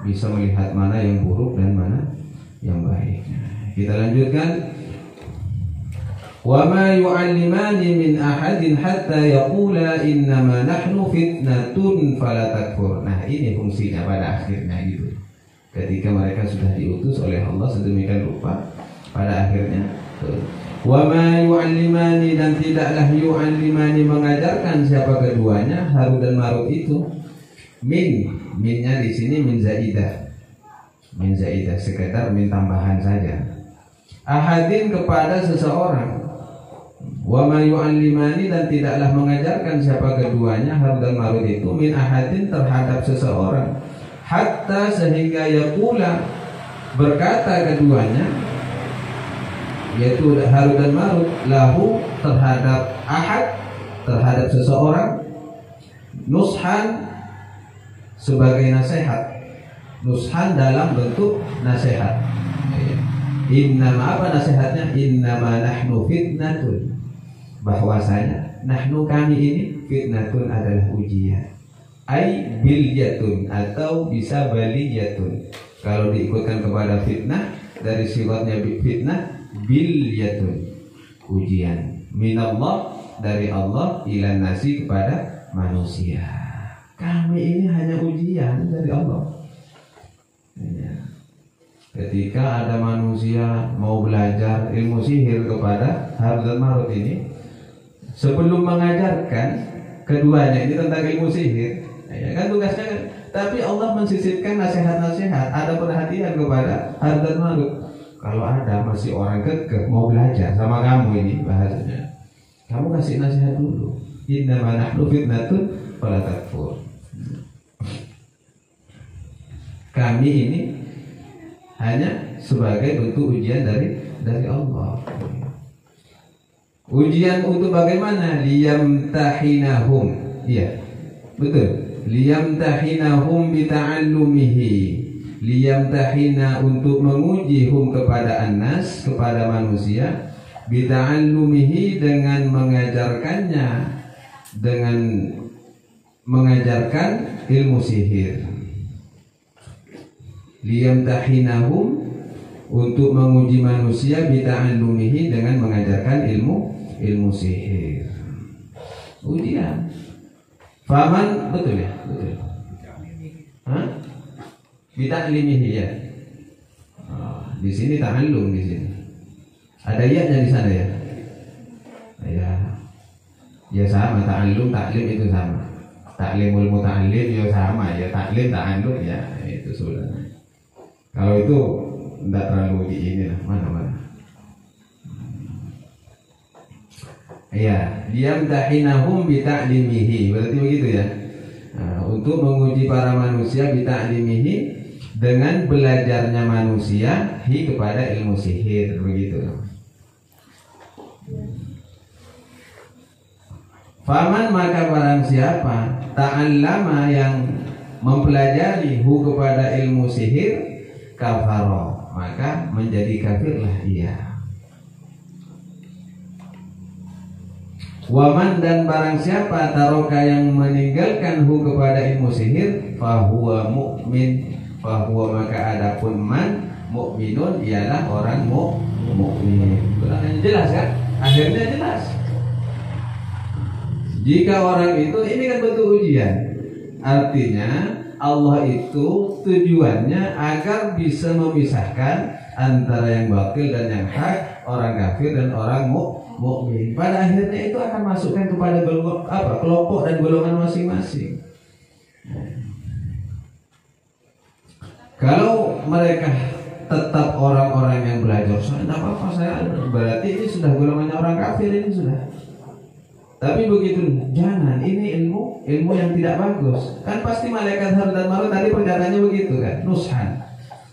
bisa melihat mana yang buruk dan mana yang baik. Kita lanjutkan. وَمَا يُعَلِّمَانِ مِنْ أَحَدٍ حَتَّى يَقُولَا إِنَّمَا نَحْنُ فِتْنَةٌ فَلَا تَكْفُرْ. Nah ini fungsinya pada akhirnya gitu. Ketika mereka sudah diutus oleh Allah sedemikian rupa, pada akhirnya وَمَا يُعَلِّمَانِ, dan tidaklah yu'allimani mengajarkan siapa keduanya, Harut dan Marut itu. Minnya di sini min zaidah, sekedar min tambahan saja. Ahadin, kepada seseorang. Wa ma yu'allimani, dan tidaklah mengajarkan siapa keduanya, Harut dan Marut itu, min ahadin, terhadap seseorang, hatta, sehingga yaqula, berkata keduanya, yaitu Harut dan Marut, lahu, terhadap ahad, terhadap seseorang, nushan, sebagai nasihat. Nushan dalam bentuk nasihat. Innama, apa nasihatnya? Innama nahnu fitnatun, bahwasanya nahnu, kami ini, fitnatun, adalah ujian. Ai bilyatun, atau bisa baliyatun. Kalau diikutkan kepada fitnah, dari sifatnya fitnah, bilyatun, ujian. Minallah, dari Allah, ila nasi, kepada manusia. Kami ini hanya ujian dari Allah. Ketika ada manusia mau belajar ilmu sihir kepada Harut dan Marut ini, sebelum mengajarkan keduanya ini tentang ilmu sihir, ya kan tugasnya kan? Tapi Allah mensisipkan nasihat-nasihat, ada perhatian kepada Harut dan Marut. Kalau ada masih orang kekeh mau belajar sama kamu ini, bahasanya, kamu kasih nasihat dulu. Innama nahnu fitnatun fala takfur. Kami ini hanya sebagai bentuk ujian dari Allah. Ujian untuk bagaimana? Liyamtahinahum. Iya, betul. Liyamtahinahum bita'allumihi. Liyamtahina, untuk menguji hum kepada annas, kepada manusia, bita'allumihi, dengan mengajarkannya, dengan mengajarkan ilmu sihir. Liyamtahinahum, untuk menguji manusia, bita'allumihi, dengan mengajarkan ilmu sihir. Ujian. Faman, betul ya? Betul. Hah? Bita'limihi ya. Di sini ta'allum, di sini. Ada ya-nya di sana ya? Ya. Ya sama, ta'allum, ta'lim itu sama. Ta'limul muta'allim ya sama ya, ta'lim, ta'allum ya, itu sudah. Kalau itu tidak terlalu di ini lah, mana-mana. Ya, liyamtahinahum bita'limihi, berarti begitu ya. Nah, untuk menguji para manusia bita'limihi, dengan belajarnya manusia kepada ilmu sihir, begitu. Faman, maka barang siapa ta'allama, yang mempelajari kepada ilmu sihir, kafaro, maka menjadi kafirlah ia. Waman, dan barang siapa taroka, yang meninggalkan kepada ilmu sihir, fahuwa mu'min, fahuwa, maka adapun man, mu'minun, ialah orang mu'min. Jelas kan? Akhirnya jelas. Jika orang itu, ini kan bentuk ujian. Artinya Allah itu tujuannya agar bisa memisahkan antara yang batil dan yang hak, orang kafir dan orang mukmin. Pada akhirnya itu akan masukkan kepada kelompok dan golongan masing-masing. Kalau mereka tetap orang-orang yang belajar, saya tidak apa-apa, saya berarti ini sudah golongannya orang kafir, ini sudah. Tapi begitu, jangan, ini ilmu yang tidak bagus. Kan pasti malaikat Harut dan Marut tadi perkataannya begitu kan, nushan,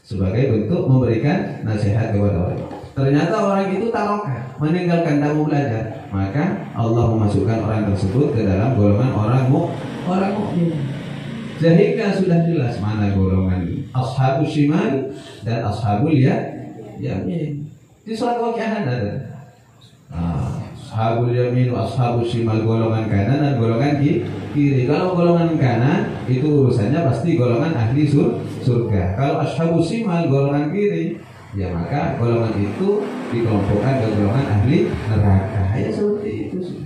sebagai bentuk memberikan nasihat kepada orang. Ternyata orang itu taroka, meninggalkan, tidak mau belajar, maka Allah memasukkan orang tersebut ke dalam golongan orang mukmin. Sehingga sudah jelas mana golongan ashabul shimal dan ashabul yamin. Di surat Waqiah ada. Ashabul yamin wa ashabul shimal, golongan kanan dan golongan kiri. Kalau golongan kanan itu urusannya pasti golongan ahli surga. Kalau ashabul shimal, golongan kiri, ya maka golongan itu dikelompokkan ke golongan ahli neraka. Ya seperti itu sih.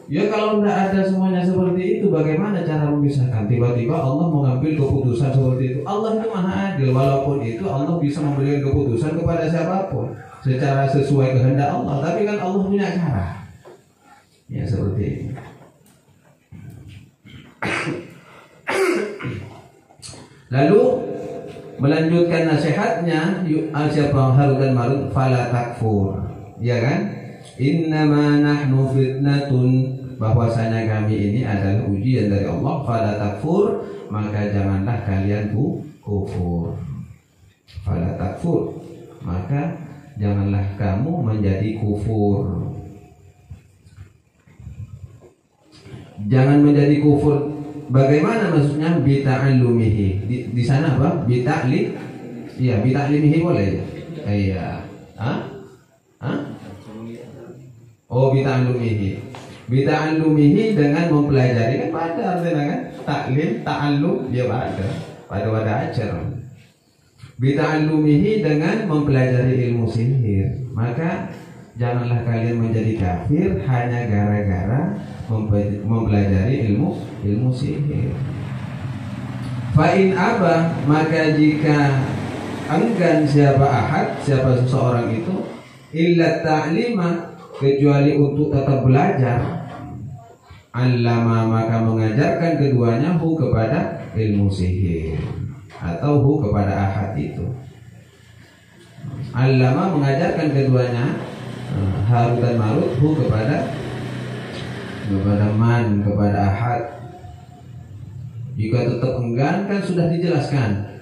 Ya kalau tidak ada semuanya seperti itu, bagaimana cara memisahkan? Tiba-tiba Allah mengambil keputusan seperti itu. Allah itu maha adil, walaupun itu Allah bisa memberikan keputusan kepada siapapun secara sesuai kehendak Allah. Tapi kan Allah punya cara. Ya seperti itu. Lalu melanjutkan nasihatnya, siapa Harut dan Marut, fala takfur, ya kan? Innama nahnu fitnatun, bahwasanya kami ini adalah ujian dari Allah. Fala takfur, maka janganlah kalian kufur. Fala takfur, maka janganlah kamu menjadi kufur. Jangan menjadi kufur. Bagaimana maksudnya? Bita'allumihi. Di sana apa? Bita'lim. Iya, bita'limihi boleh ya? Iya. Hah? Oh, bita'allumihi. Bita'allumihi, dengan mempelajari, kan pada artinya kan? Taklim, ta'allum, dia pada ajar. Bita'allumihi, dengan mempelajari ilmu sihir. Maka janganlah kalian menjadi kafir hanya gara-gara mempelajari ilmu sihir. Fa'in aba, maka jika enggan siapa ahad, siapa seseorang itu, illa ta'lima, kecuali untuk tetap belajar, allama, maka mengajarkan keduanya kepada ilmu sihir atau kepada ahad itu. Allama, mengajarkan keduanya, Harut dan Marut, kepada man, kepada ahad. Jika tetap enggan kan sudah dijelaskan.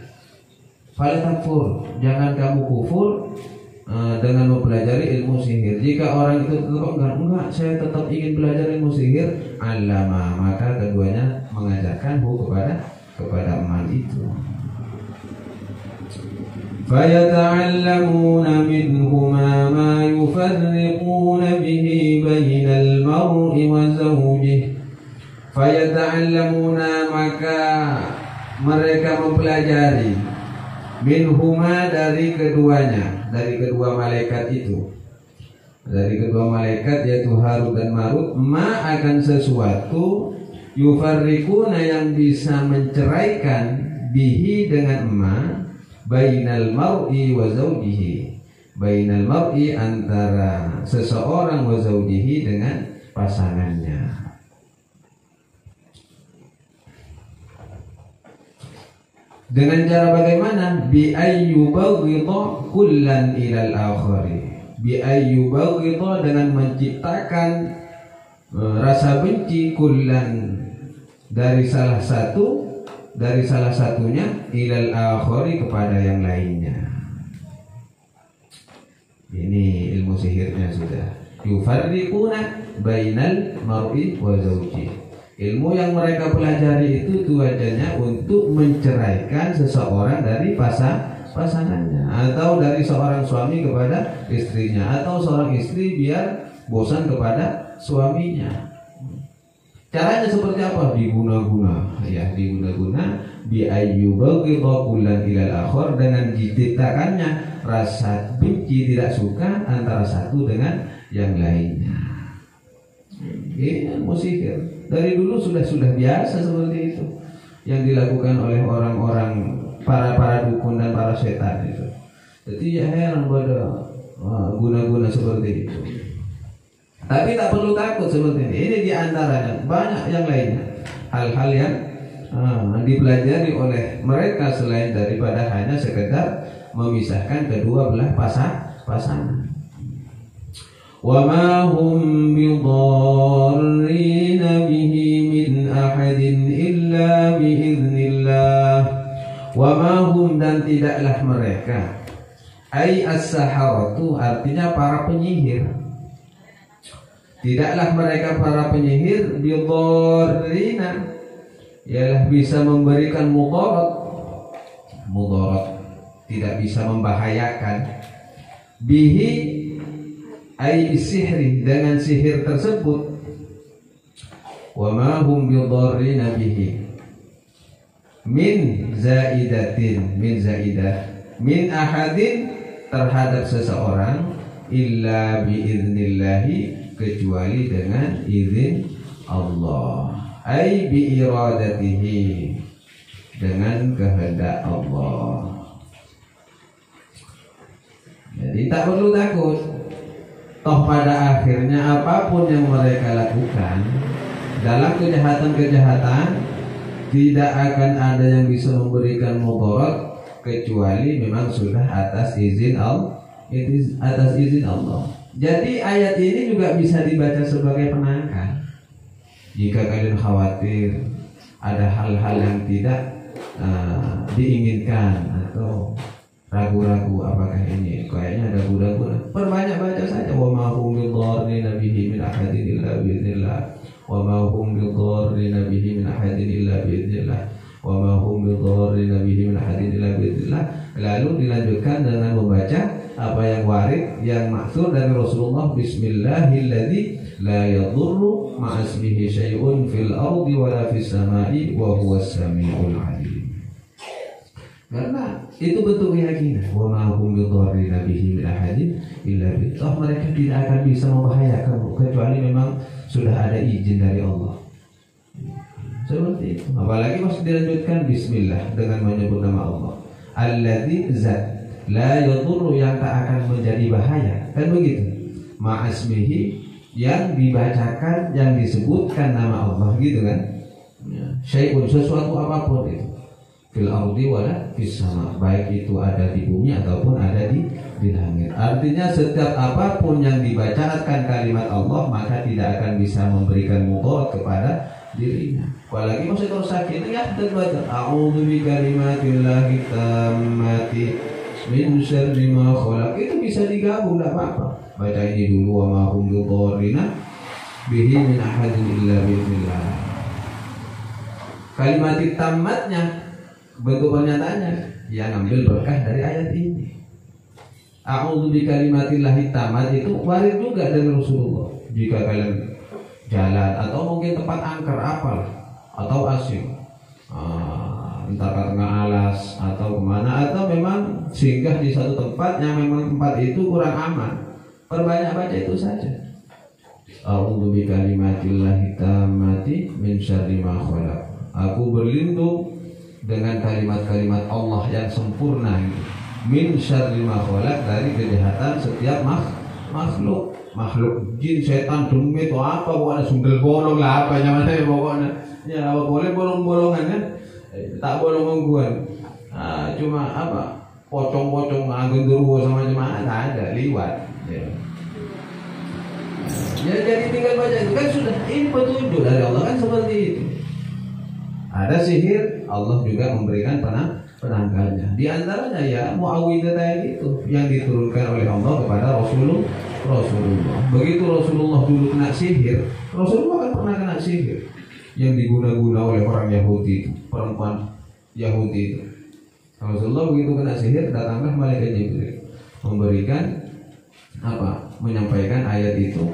Fala takfur, jangan kamu kufur dengan mempelajari ilmu sihir. Jika orang itu tetap enggak, saya tetap ingin belajar ilmu sihir, allama, maka keduanya mengajarkan kepada eman itu. Fayata'allamuna minhuma ma yufarriquna bihi bainal mar'i wa zawjihi. Fayata'allamuna, maka mereka mempelajari minhuma, dari keduanya, dari kedua malaikat itu, dari kedua malaikat yaitu Harut dan Marut, ma akan sesuatu yufarriquna yang bisa menceraikan bihi dengan ma, bainal mar'i wa zawjihi, bainal mar'i antara seseorang wa zawjihi dengan pasangannya. Dengan cara bagaimana? Bi ayyubaghidha kullan ilal akhari. Bi ayyubaghidha, dengan menciptakan rasa benci, kullan, dari salah satunya, ilal akhari, kepada yang lainnya. Ini ilmu sihirnya sudah. Yufarriquna bainal mar'i wa zawjihi. Ilmu yang mereka pelajari itu tujuannya untuk menceraikan seseorang dari pasangannya, atau dari seorang suami kepada istrinya, atau seorang istri biar bosan kepada suaminya. Caranya seperti apa? Diguna-guna, ya, diguna-guna. Bi ayyubaghidha kullan ilal akhar, dengan diciptakannya rasa benci, tidak suka antara satu dengan yang lainnya. Ini ilmu sihir. Dari dulu sudah biasa seperti itu yang dilakukan oleh orang-orang, para dukun dan para setan itu. Jadi ya heran pada guna-guna seperti itu. Tapi tak perlu takut seperti ini. Ini diantaranya, banyak yang lainnya, hal-hal yang dipelajari oleh mereka selain daripada hanya sekedar memisahkan kedua belah pasangan. Wa ma hum bidarrina bihi min ahadin illa biiznillah. Wa ma hum, dan tidaklah mereka, ai as-saharatu, artinya para penyihir, tidaklah mereka para penyihir, bidarrina, ialah bisa memberikan mudarat, tidak bisa membahayakan, bihi ai bisihri, dengan sihir tersebut. Wa ma hum bidarrina bihi min zaidatin, min zaidah, min ahadin, terhadap seseorang, illa biiznillahi, kecuali dengan izin Allah, ai bi iradatihi, dengan kehendak Allah. Jadi tak perlu takut. Toh pada akhirnya apapun yang mereka lakukan dalam kejahatan-kejahatan, tidak akan ada yang bisa memberikan mudarat kecuali memang sudah atas izin Allah. Jadi ayat ini juga bisa dibaca sebagai penangkal. Jika kalian khawatir ada hal-hal yang tidak diinginkan atau ragu-ragu apakah ini, kayaknya ada guna-guna, perbanyak baca saja. Wa ma hum bidarrina bihi min ahadin illa biiznillah. Wa ma hum bidarrina bihi min ahadin illa biiznillah. Wa ma hum bidarrina bihi min ahadin illa biiznillah. Lalu dilanjutkan dengan membaca apa yang warid, yang maksur dari Rasulullah, bismillahilladzi la yadurru ma'asmihi syai'un fil ardi wala fis sama'i wa huwas samiul alim. Karena itu bentuk keyakinan. Wa ma hum bidarrina bihi min ahadin illa billah. Mereka tidak akan bisa membahayakan kecuali memang sudah ada izin dari Allah. Seperti itu. Apalagi masih dilanjutkan bismillah, dengan menyebut nama Allah. Alladzi zat la yadurru, yang tak akan menjadi bahaya. Kan begitu. Ma'asmihi, yang dibacakan, yang disebutkan nama Allah, gitu kan. Syai'un, sesuatu apapun itu. Fil ardi wala fis sama, baik itu ada di bumi ataupun ada di langit. Artinya setiap apapun yang dibacakan kalimat Allah, maka tidak akan bisa memberikan mudarat kepada dirinya. Apalagi masih terus sakit, ya dan baca a'udzu bikalimatillahi tammati min syarri ma khalaq. Itu bisa digabung, enggak apa-apa. Baca ini dulu, wa ma hum bidarrina bihi min ahadin illa bi'idznillah. Kalimat tamatnya bentuk pernyataannya yang ambil berkah dari ayat ini. A'udzu bikalimatillahi tammat itu warid juga dari Rasulullah. Jika kalian jalan atau mungkin tempat angker apal atau asing, entah ke tengah alas atau kemana, atau memang singgah di satu tempat yang memang tempat itu kurang aman, perbanyak baca itu saja. A'udzu bikalimatillahi tammati min syarri ma khalaq. Aku berlindung dengan kalimat-kalimat Allah yang sempurna ini. Min syarri ma khalaq, dari kejahatan setiap makhluk jin, setan, demi itu apa, bukan sundel bolong lah apa namanya pokoknya. Ya apa boleh bolong-bolongan kan? Tak bolong-bolongan. Cuma apa? Pocong-pocong angin durwo sama jemaah ada liwat. Ya jadi tinggal baca itu kan sudah, ini petunjuk dari Allah kan seperti itu. Ada sihir, Allah juga memberikan penangkalnya. Di antaranya ya muawwidzatain itu yang diturunkan oleh Allah kepada Rasulullah. Begitu Rasulullah dulu kena sihir, Rasulullah kan pernah kena sihir yang diguna-guna oleh orang Yahudi itu, perempuan Yahudi itu. Rasulullah begitu kena sihir, datanglah malaikat Jibril memberikan apa? Menyampaikan ayat itu,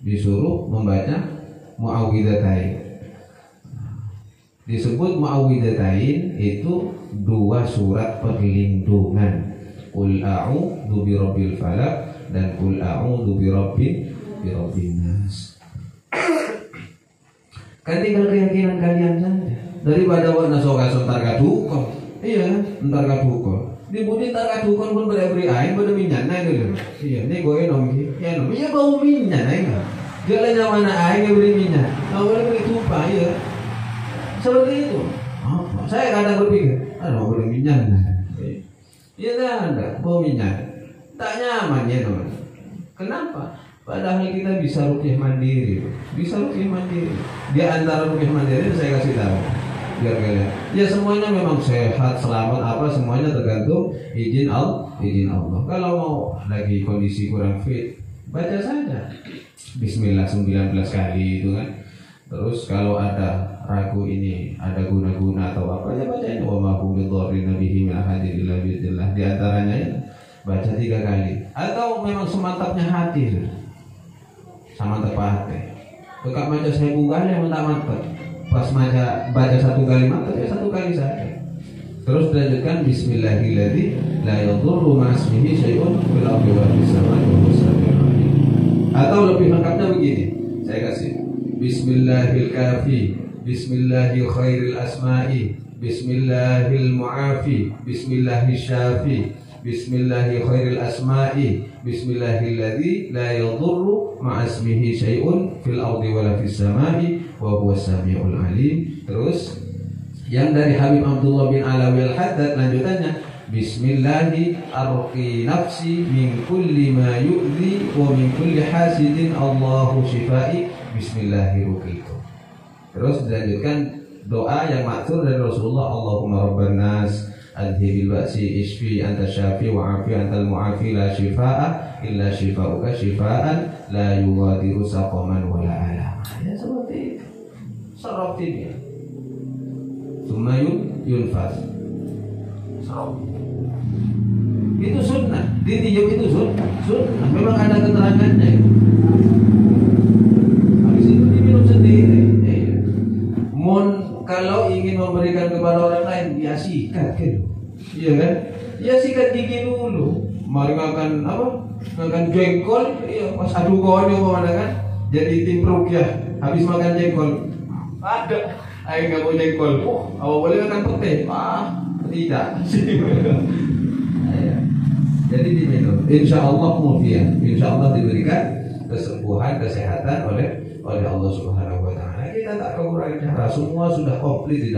disuruh membaca muawwidzatain. Disebut muawwidzatain itu dua surat perlindungan. Qul a'udzu birabbil falaq dan qul a'udzu birabbin nas. Kan tinggal keyakinan kalian saja. Daripada wana soka sontar kadukon. Iya, entar kadukon. Di budi entar kadukon pun beri air pada minyak naik dulu. Iya, ini gue enom gitu. Ya enom. Iya bau minyak naik enggak? Jalannya mana air beri minyak. Enggak boleh beri tumpah ya. Seperti itu. Apa? Saya kadang berpikir, mau boleh minyak. Ya ada, bau minyak. Tak nyaman ya teman. Kenapa? Padahal kita bisa ruqyah mandiri. Bisa ruqyah mandiri. Di antara ruqyah mandiri saya kasih tahu biar kalian. Ya semuanya memang sehat, selamat, apa semuanya tergantung izin Allah. Kalau mau lagi kondisi kurang fit, baca saja Bismillah 19 kali itu kan. Terus kalau ada ragu ini, ada guna-guna atau apa, ya baca ini wa ma hum bidarrina bihi min ahadin illa bi'idznillah. Di antaranya ya, baca 3 kali. Atau memang semantapnya hati, samantap hati. Tukar baca 1000 kali yang mantap. Pas baca 1 kali mantap ya 1 kali saja. Terus dilanjutkan Bismillahilladzi la yadurru ma'asmihi syai'un fil ardi wa fis samai wa huwas samiul alim. Atau lebih lengkapnya begini, saya kasih Bismillahil kafi, Bismillahil khairil asma'i, Bismillahil mu'afi, Bismillahil syafi, Bismillahil khairil asma'i, Bismillahilladzi la yadurru ma'asmihi syai'un fil ardi wala fis samai wa huwas samiul alim. Terus yang dari Habib Abdullah bin Alawi al-Haddad lanjutannya Bismillahi arqi nafsi min kulli ma yu'zi wa min kulli hasidin Allahu shifai Bismillahirrahmanirrahim. Terus dilanjutkan doa yang maksur dari Rasulullah, Allahumma rabban nas adhibil ba'si isfi anta syafi wa afi antal mu'afi la shifaa illa shifauka shifaan la yughadiru saqaman wa la alama. Ya seperti itu. Saraf ini. Tsumma yunfas. Saraf. Itu sunnah. Ditiup itu sunnah. Memang ada keterangannya. Kalau ingin memberikan kepada orang lain, ya sikat gitu. Iya kan? Ya sikat gigi dulu. Mari makan apa? Makan jengkol, iya pas adu konyo mana kan? Jadi tim ruqyah habis makan jengkol. Ada, ayo nggak mau jengkol. Awak boleh makan pete? Tidak. Jadi diminum. Insya Allah mufiah. Insya Allah diberikan kesembuhan, kesehatan oleh Allah Subhanahu Wa Taala. Kita tak kekurangan cara, semua sudah komplit di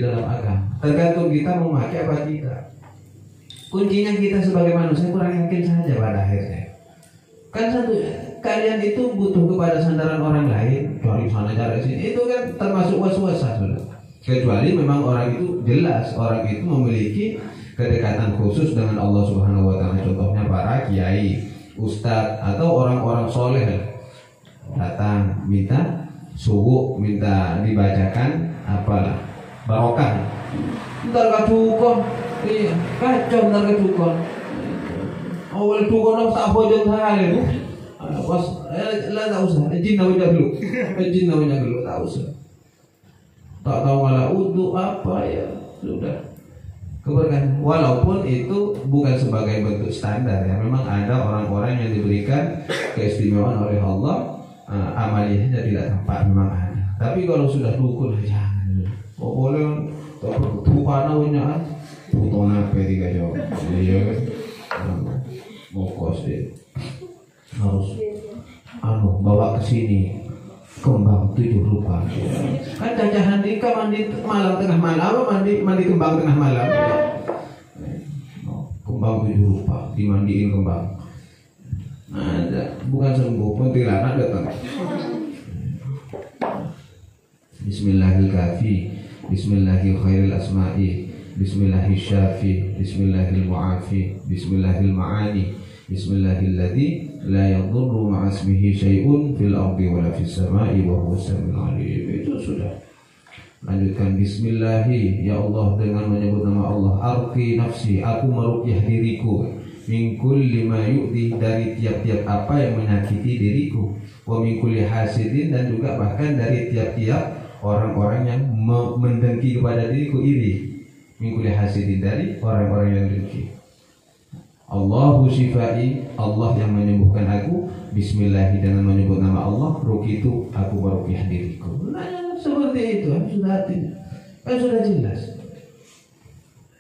dalam agama. Tergantung kita memakai apa tidak. Kuncinya kita sebagai manusia kurang yakin saja pada akhirnya. Kan satu kalian itu butuh kepada sandaran orang lain, cari sana cari sini, itu kan termasuk was-wasan sudah. Kecuali memang orang itu jelas orang itu memiliki kedekatan khusus dengan Allah Subhanahu wa taala. Contohnya para kiai, ustadz atau orang-orang soleh datang minta subuh, minta dibacakan apalah barokah. Ntar kadukon, iya kacau ntar kadukon. Awal dukon tak bojong sekali, pas lah tak usah, izin namanya dulu, tak usah. Tak tahu malah untuk apa ya sudah keberkahan. Walaupun itu bukan sebagai bentuk standar ya, memang ada orang-orang yang diberikan keistimewaan oleh Allah, amaliyahnya tidak tampak memang ada. Tapi kalau sudah dukun jangan. Oh boleh tukana punya putona tiga jawab. Iya kan. Mokos deh. Harus bawa ke sini kembang 7 rupa. Kan cacahan Dika mandi malam tengah malam, mandi kembang tengah malam. Kembang 7 rupa, dimandiin kembang. Ada, bukan sembuh, kuntilanak datang. Bismillahirrahmanirrahim. Bismillahirrahmanirrahim asma'i. Bismillahirrahmanirrahim. Bismillahirrahmanirrahim. Bismillahirrahmanirrahim. Bismillahilladzi la yadurru ma'asmihi syai'un fil ardi wala fis sama'i wa huwas samiul alim. Itu sudah. Lanjutkan bismillahi, ya Allah dengan menyebut nama Allah. Arqi nafsi, aku meruqyah diriku. Min kulli ma yu'di, dari tiap-tiap apa yang menyakiti diriku. Wa min kulli hasidin, dan juga bahkan dari tiap-tiap orang-orang yang mendengki kepada diriku, iri. Min kulli hasidin, dari orang-orang yang dengki. Allahu syifai, Allah yang menyembuhkan aku. Bismillahi, dengan menyebut nama Allah. Ruqitu, aku meruqyah diriku. Nah, seperti itu sudah artinya. Kan sudah jelas.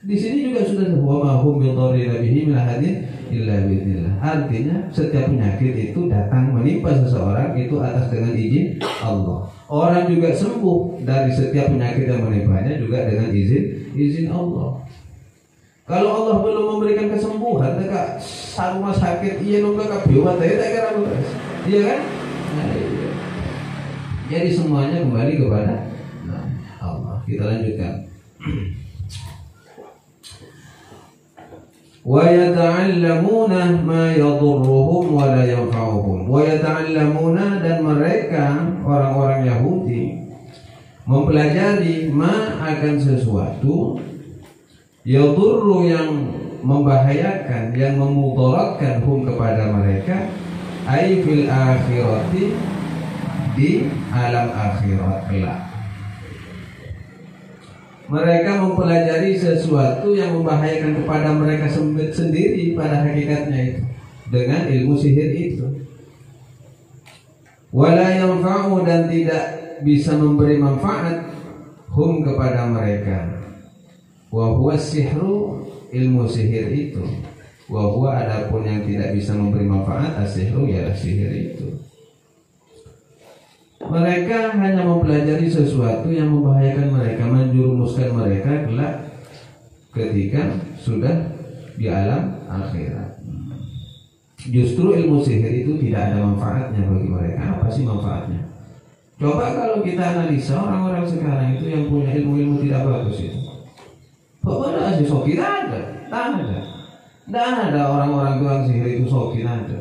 Di sini juga sudah wa ma hum bidarrina bihi min ahadin illa biidznillah. Artinya setiap penyakit itu datang menimpa seseorang itu atas dengan izin Allah. Orang juga sembuh dari setiap penyakit yang menimpanya juga dengan izin Allah. Kalau Allah belum memberikan kesembuhan, tak sama sakit iya nunggu kabiwat ya tak kira nulis, iya kan? Nah, iya. Jadi semuanya kembali kepada Allah. Kita lanjutkan. Wa yata'allamuna ma yadurruhum wa la yanfa'uhum. Wa yata'allamuna, dan mereka orang-orang Yahudi mempelajari ma akan sesuatu yadurru, yang membahayakan, yang memudaratkan hum kepada mereka, ai fil akhirati, di alam akhirat kelak. Mereka mempelajari sesuatu yang membahayakan kepada mereka sendiri pada hakikatnya itu dengan ilmu sihir itu. Wala yanfa'u, dan tidak bisa memberi manfaat hum kepada mereka. Wa huwa sihru, ilmu sihir itu. Wa huwa, adapun yang tidak bisa memberi manfaat, as-sihru, ialah sihir itu. Mereka hanya mempelajari sesuatu yang membahayakan mereka, menjurumuskan mereka kelak ketika sudah di alam akhirat. Justru ilmu sihir itu tidak ada manfaatnya bagi mereka. Apa sih manfaatnya? Coba kalau kita analisa orang-orang sekarang itu yang punya ilmu-ilmu tidak bagus itu. Pokoknya si sokin ada, tidak ada orang-orang tukang sihir itu sokin ada.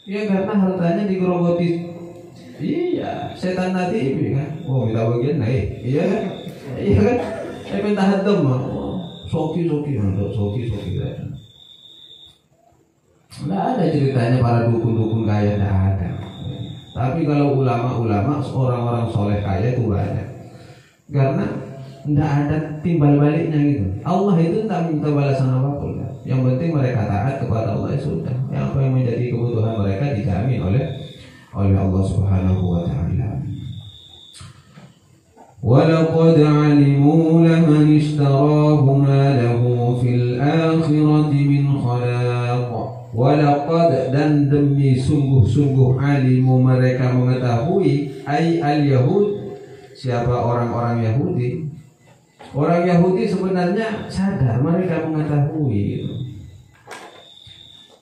Ya karena hartanya digerogoti, iya setan tadi kan. Oh minta bagian naik, iya kan, Saya minta hadam mah, soki untuk soki ada. Tidak ada ceritanya para dukun-dukun kaya, tidak ada. Tapi kalau ulama-ulama, orang-orang soleh kaya itu banyak. Karena tidak ada timbal baliknya gitu. Allah itu tidak minta balasan apapun. Yang penting mereka taat kepada Allah, ya sudah. Yang apa yang menjadi kebutuhan mereka dijamin oleh Allah Subhanahu wa taala. وَلَقَدْ عَلِمُوا لَمَنِ اشْتَرَاهُ مَا لَهُ فِي الْآخِرَةِ مِنْ خَلَاقٍ. Walaqad, dan demi sungguh-sungguh, alimu, mereka mengetahui, ay al-Yahud, siapa orang-orang Yahudi. Orang Yahudi sebenarnya sadar, mereka mengetahui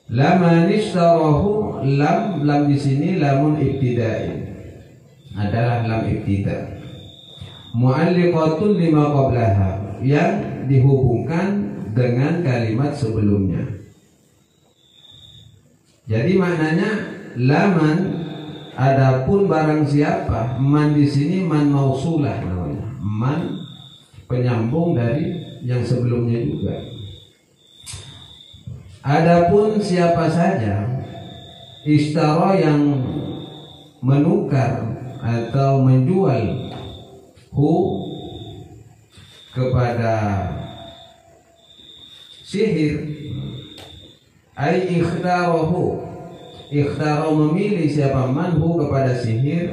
Laman ishtarahu, lam di sini lamun ibtidai, adalah lam ibtida. Mu'alliqatun lima qablaha, yang dihubungkan dengan kalimat sebelumnya. Jadi maknanya laman, adapun barang siapa, man di sini man mausulah namanya. Man penyambung dari yang sebelumnya juga. Adapun siapa saja ishtara yang menukar atau menjual hu kepada sihir, ai ikhtarahu, ikhtara memilih siapa manhu kepada sihir,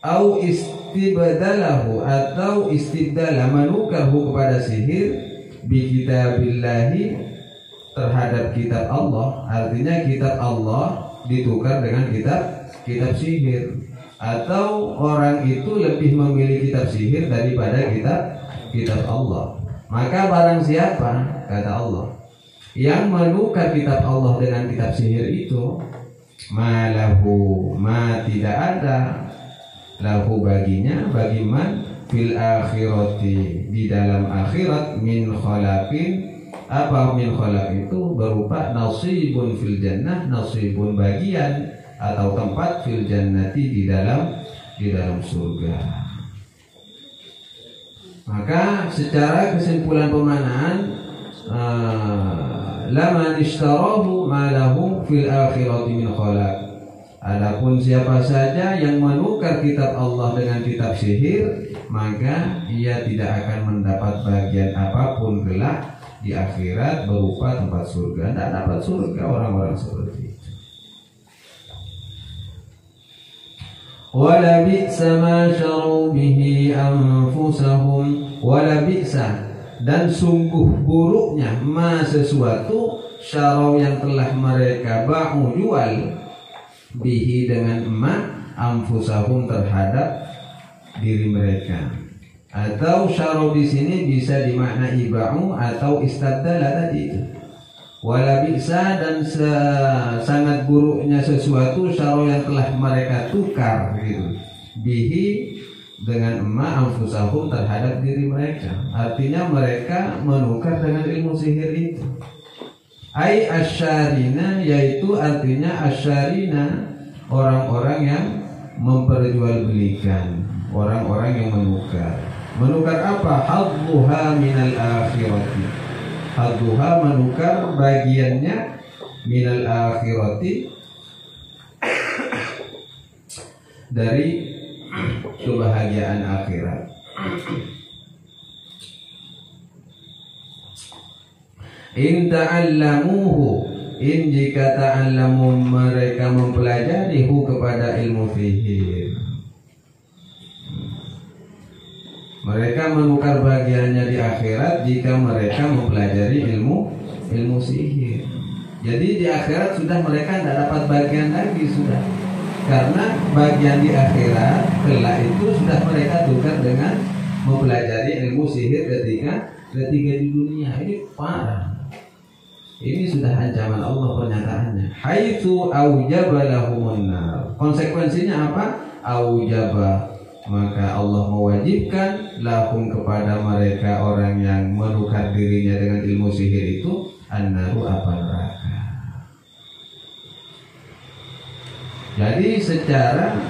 au istibdalahu atau istibdala menukar hu kepada sihir, bi kitabillahi terhadap kitab Allah, artinya kitab Allah ditukar dengan kitab sihir, atau orang itu lebih memilih kitab sihir daripada kitab Allah. Maka barang siapa, kata Allah, yang menukar kitab Allah dengan kitab sihir itu, malahu, ma tidak ada, lahu baginya, bagi man fil akhirati, di dalam akhirat, min khalaqin, apa min khalaq itu berupa nasibun fil jannah, nasibun bagian atau tempat fil jannati, di dalam surga. Maka secara kesimpulan pemanaan, laman ishtarahu ma lahu fil akhirati min khalaq. Adapun siapa saja yang menukar kitab Allah dengan kitab sihir, maka ia tidak akan mendapat bagian apapun kelak di akhirat berupa tempat surga. Tidak dapat surga orang-orang seperti itu. Wala bi'sa ma syaru bihi anfusahum, wala bi'sa, dan sungguh buruknya ma sesuatu, syarau yang telah mereka ba'u jual, bihi dengan ma, anfusahum terhadap diri mereka. Atau syarau di sini bisa dimaknai ba'u atau istabdala tadi itu. Wala bi'sa, dan sangat buruknya sesuatu, syarau yang telah mereka tukar gitu, bihi dengan ma, anfusahum terhadap diri mereka. Artinya mereka menukar dengan ilmu sihir itu. Ai asyarina, yaitu artinya asyarina, orang-orang yang memperjualbelikan, orang-orang yang menukar. Menukar apa? Hadduha minal akhirati. Hadduha menukar bagiannya minal akhirati, dari kebahagiaan akhirat. In ta'allamuhu, in jika ta'allamu mereka mempelajari hu kepada ilmu sihir, mereka menukar bagiannya di akhirat jika mereka mempelajari ilmu sihir. Jadi di akhirat sudah mereka tidak dapat bagian lagi sudah, karena bagian di akhirat kelak itu sudah mereka tukar dengan mempelajari ilmu sihir ketika di dunia. Ini parah. Ini sudah ancaman Allah pernyataannya. Haitsu aujaba lahumun nar. Konsekuensinya apa? Aujaba, maka Allah mewajibkan lahum kepada mereka orang yang menukar dirinya dengan ilmu sihir itu, an-naru, apa, neraka. Jadi secara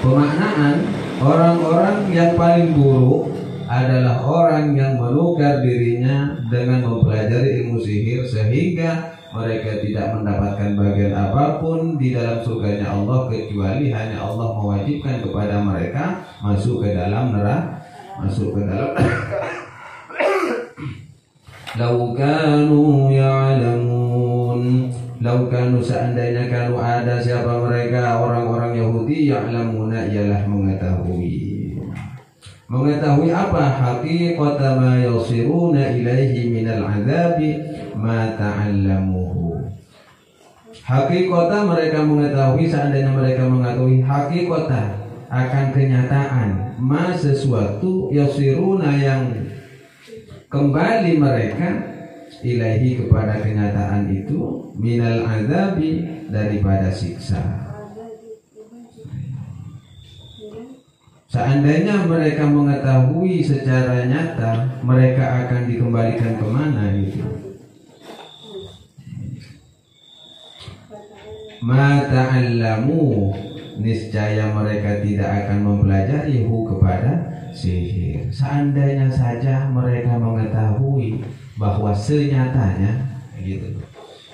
pemaknaan, orang-orang yang paling buruk adalah orang yang menukar dirinya dengan mempelajari ilmu sihir, sehingga mereka tidak mendapatkan bagian apapun di dalam surganya Allah, kecuali hanya Allah mewajibkan kepada mereka masuk ke dalam neraka, masuk ke dalam lau kanu ya'lamun, lau kanu, seandainya kanu ada siapa mereka, orang-orang Yahudi, ya'lamuna, ialah mengetahui apa? Haqiqata ma yasiruna ilaihi minal azabi ma ta'allamuhu. Haqiqata, mereka mengetahui, seandainya mereka mengetahui haqiqata, akan kenyataan, ma sesuatu, yasiruna yang kembali mereka ilaihi kepada kenyataan itu, minal azabi daripada siksa. Seandainya mereka mengetahui secara nyata mereka akan dikembalikan kemana itu, ma ta'allamu, niscaya mereka tidak akan mempelajari kepada sihir. Seandainya saja mereka mengetahui bahwa senyatanya gitu,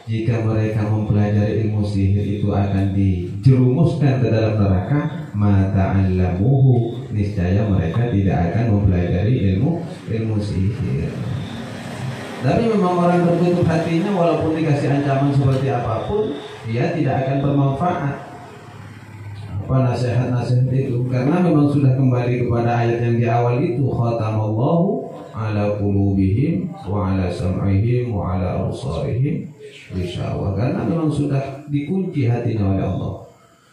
jika mereka mempelajari ilmu sihir itu akan dijerumuskan ke dalam neraka, ma ta'allamuhu, niscaya mereka tidak akan mempelajari ilmu sihir. Tapi memang orang tertutup hatinya, walaupun dikasih ancaman seperti apapun, dia tidak akan bermanfaat apa nasihat-nasihat itu, karena memang sudah kembali kepada ayat yang di awal itu, khatamallahu ala qulubihim wa ala sam'ihim wa ala absarihim ghishawa, karena memang sudah dikunci hatinya oleh Allah,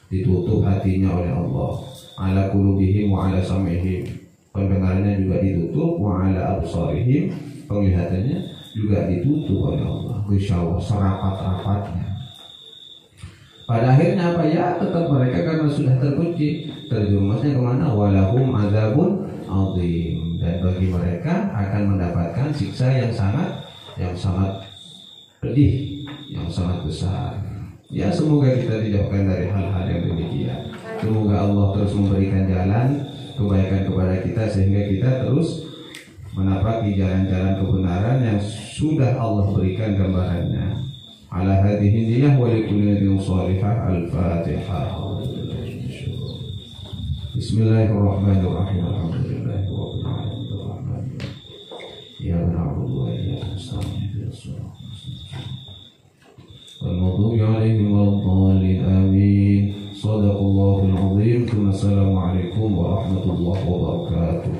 ditutup hatinya oleh Allah. Ala qulubihim wa ala sam'ihim, pendengarannya juga ditutup, wa ala absarihim, penglihatannya juga ditutup oleh Allah, ghishawa, serapat-rapatnya. Pada akhirnya apa ya, tetap mereka karena sudah terkunci, terjerumusnya kemana? Walahum azabun azim, dan bagi mereka akan mendapatkan siksa yang sangat pedih, yang sangat besar. Ya, semoga kita dijauhkan dari hal-hal yang demikian. Semoga Allah terus memberikan jalan kebaikan kepada kita sehingga kita terus menapaki jalan-jalan kebenaran yang sudah Allah berikan gambarannya. Ala hadhihi niyyah wa likulli niyatin shalihah. Al-Fatihah. Bismillahirrahmanirrahim. Alhamdulillahi rabbil alamin. Arrahmanir rahim. Ya na'budu wa iyyaka nasta'in. Wal maghdubi 'alaihim waladdallin. Amin. Shadaqallahul 'azim. Assalamualaikum warahmatullahi wabarakatuh.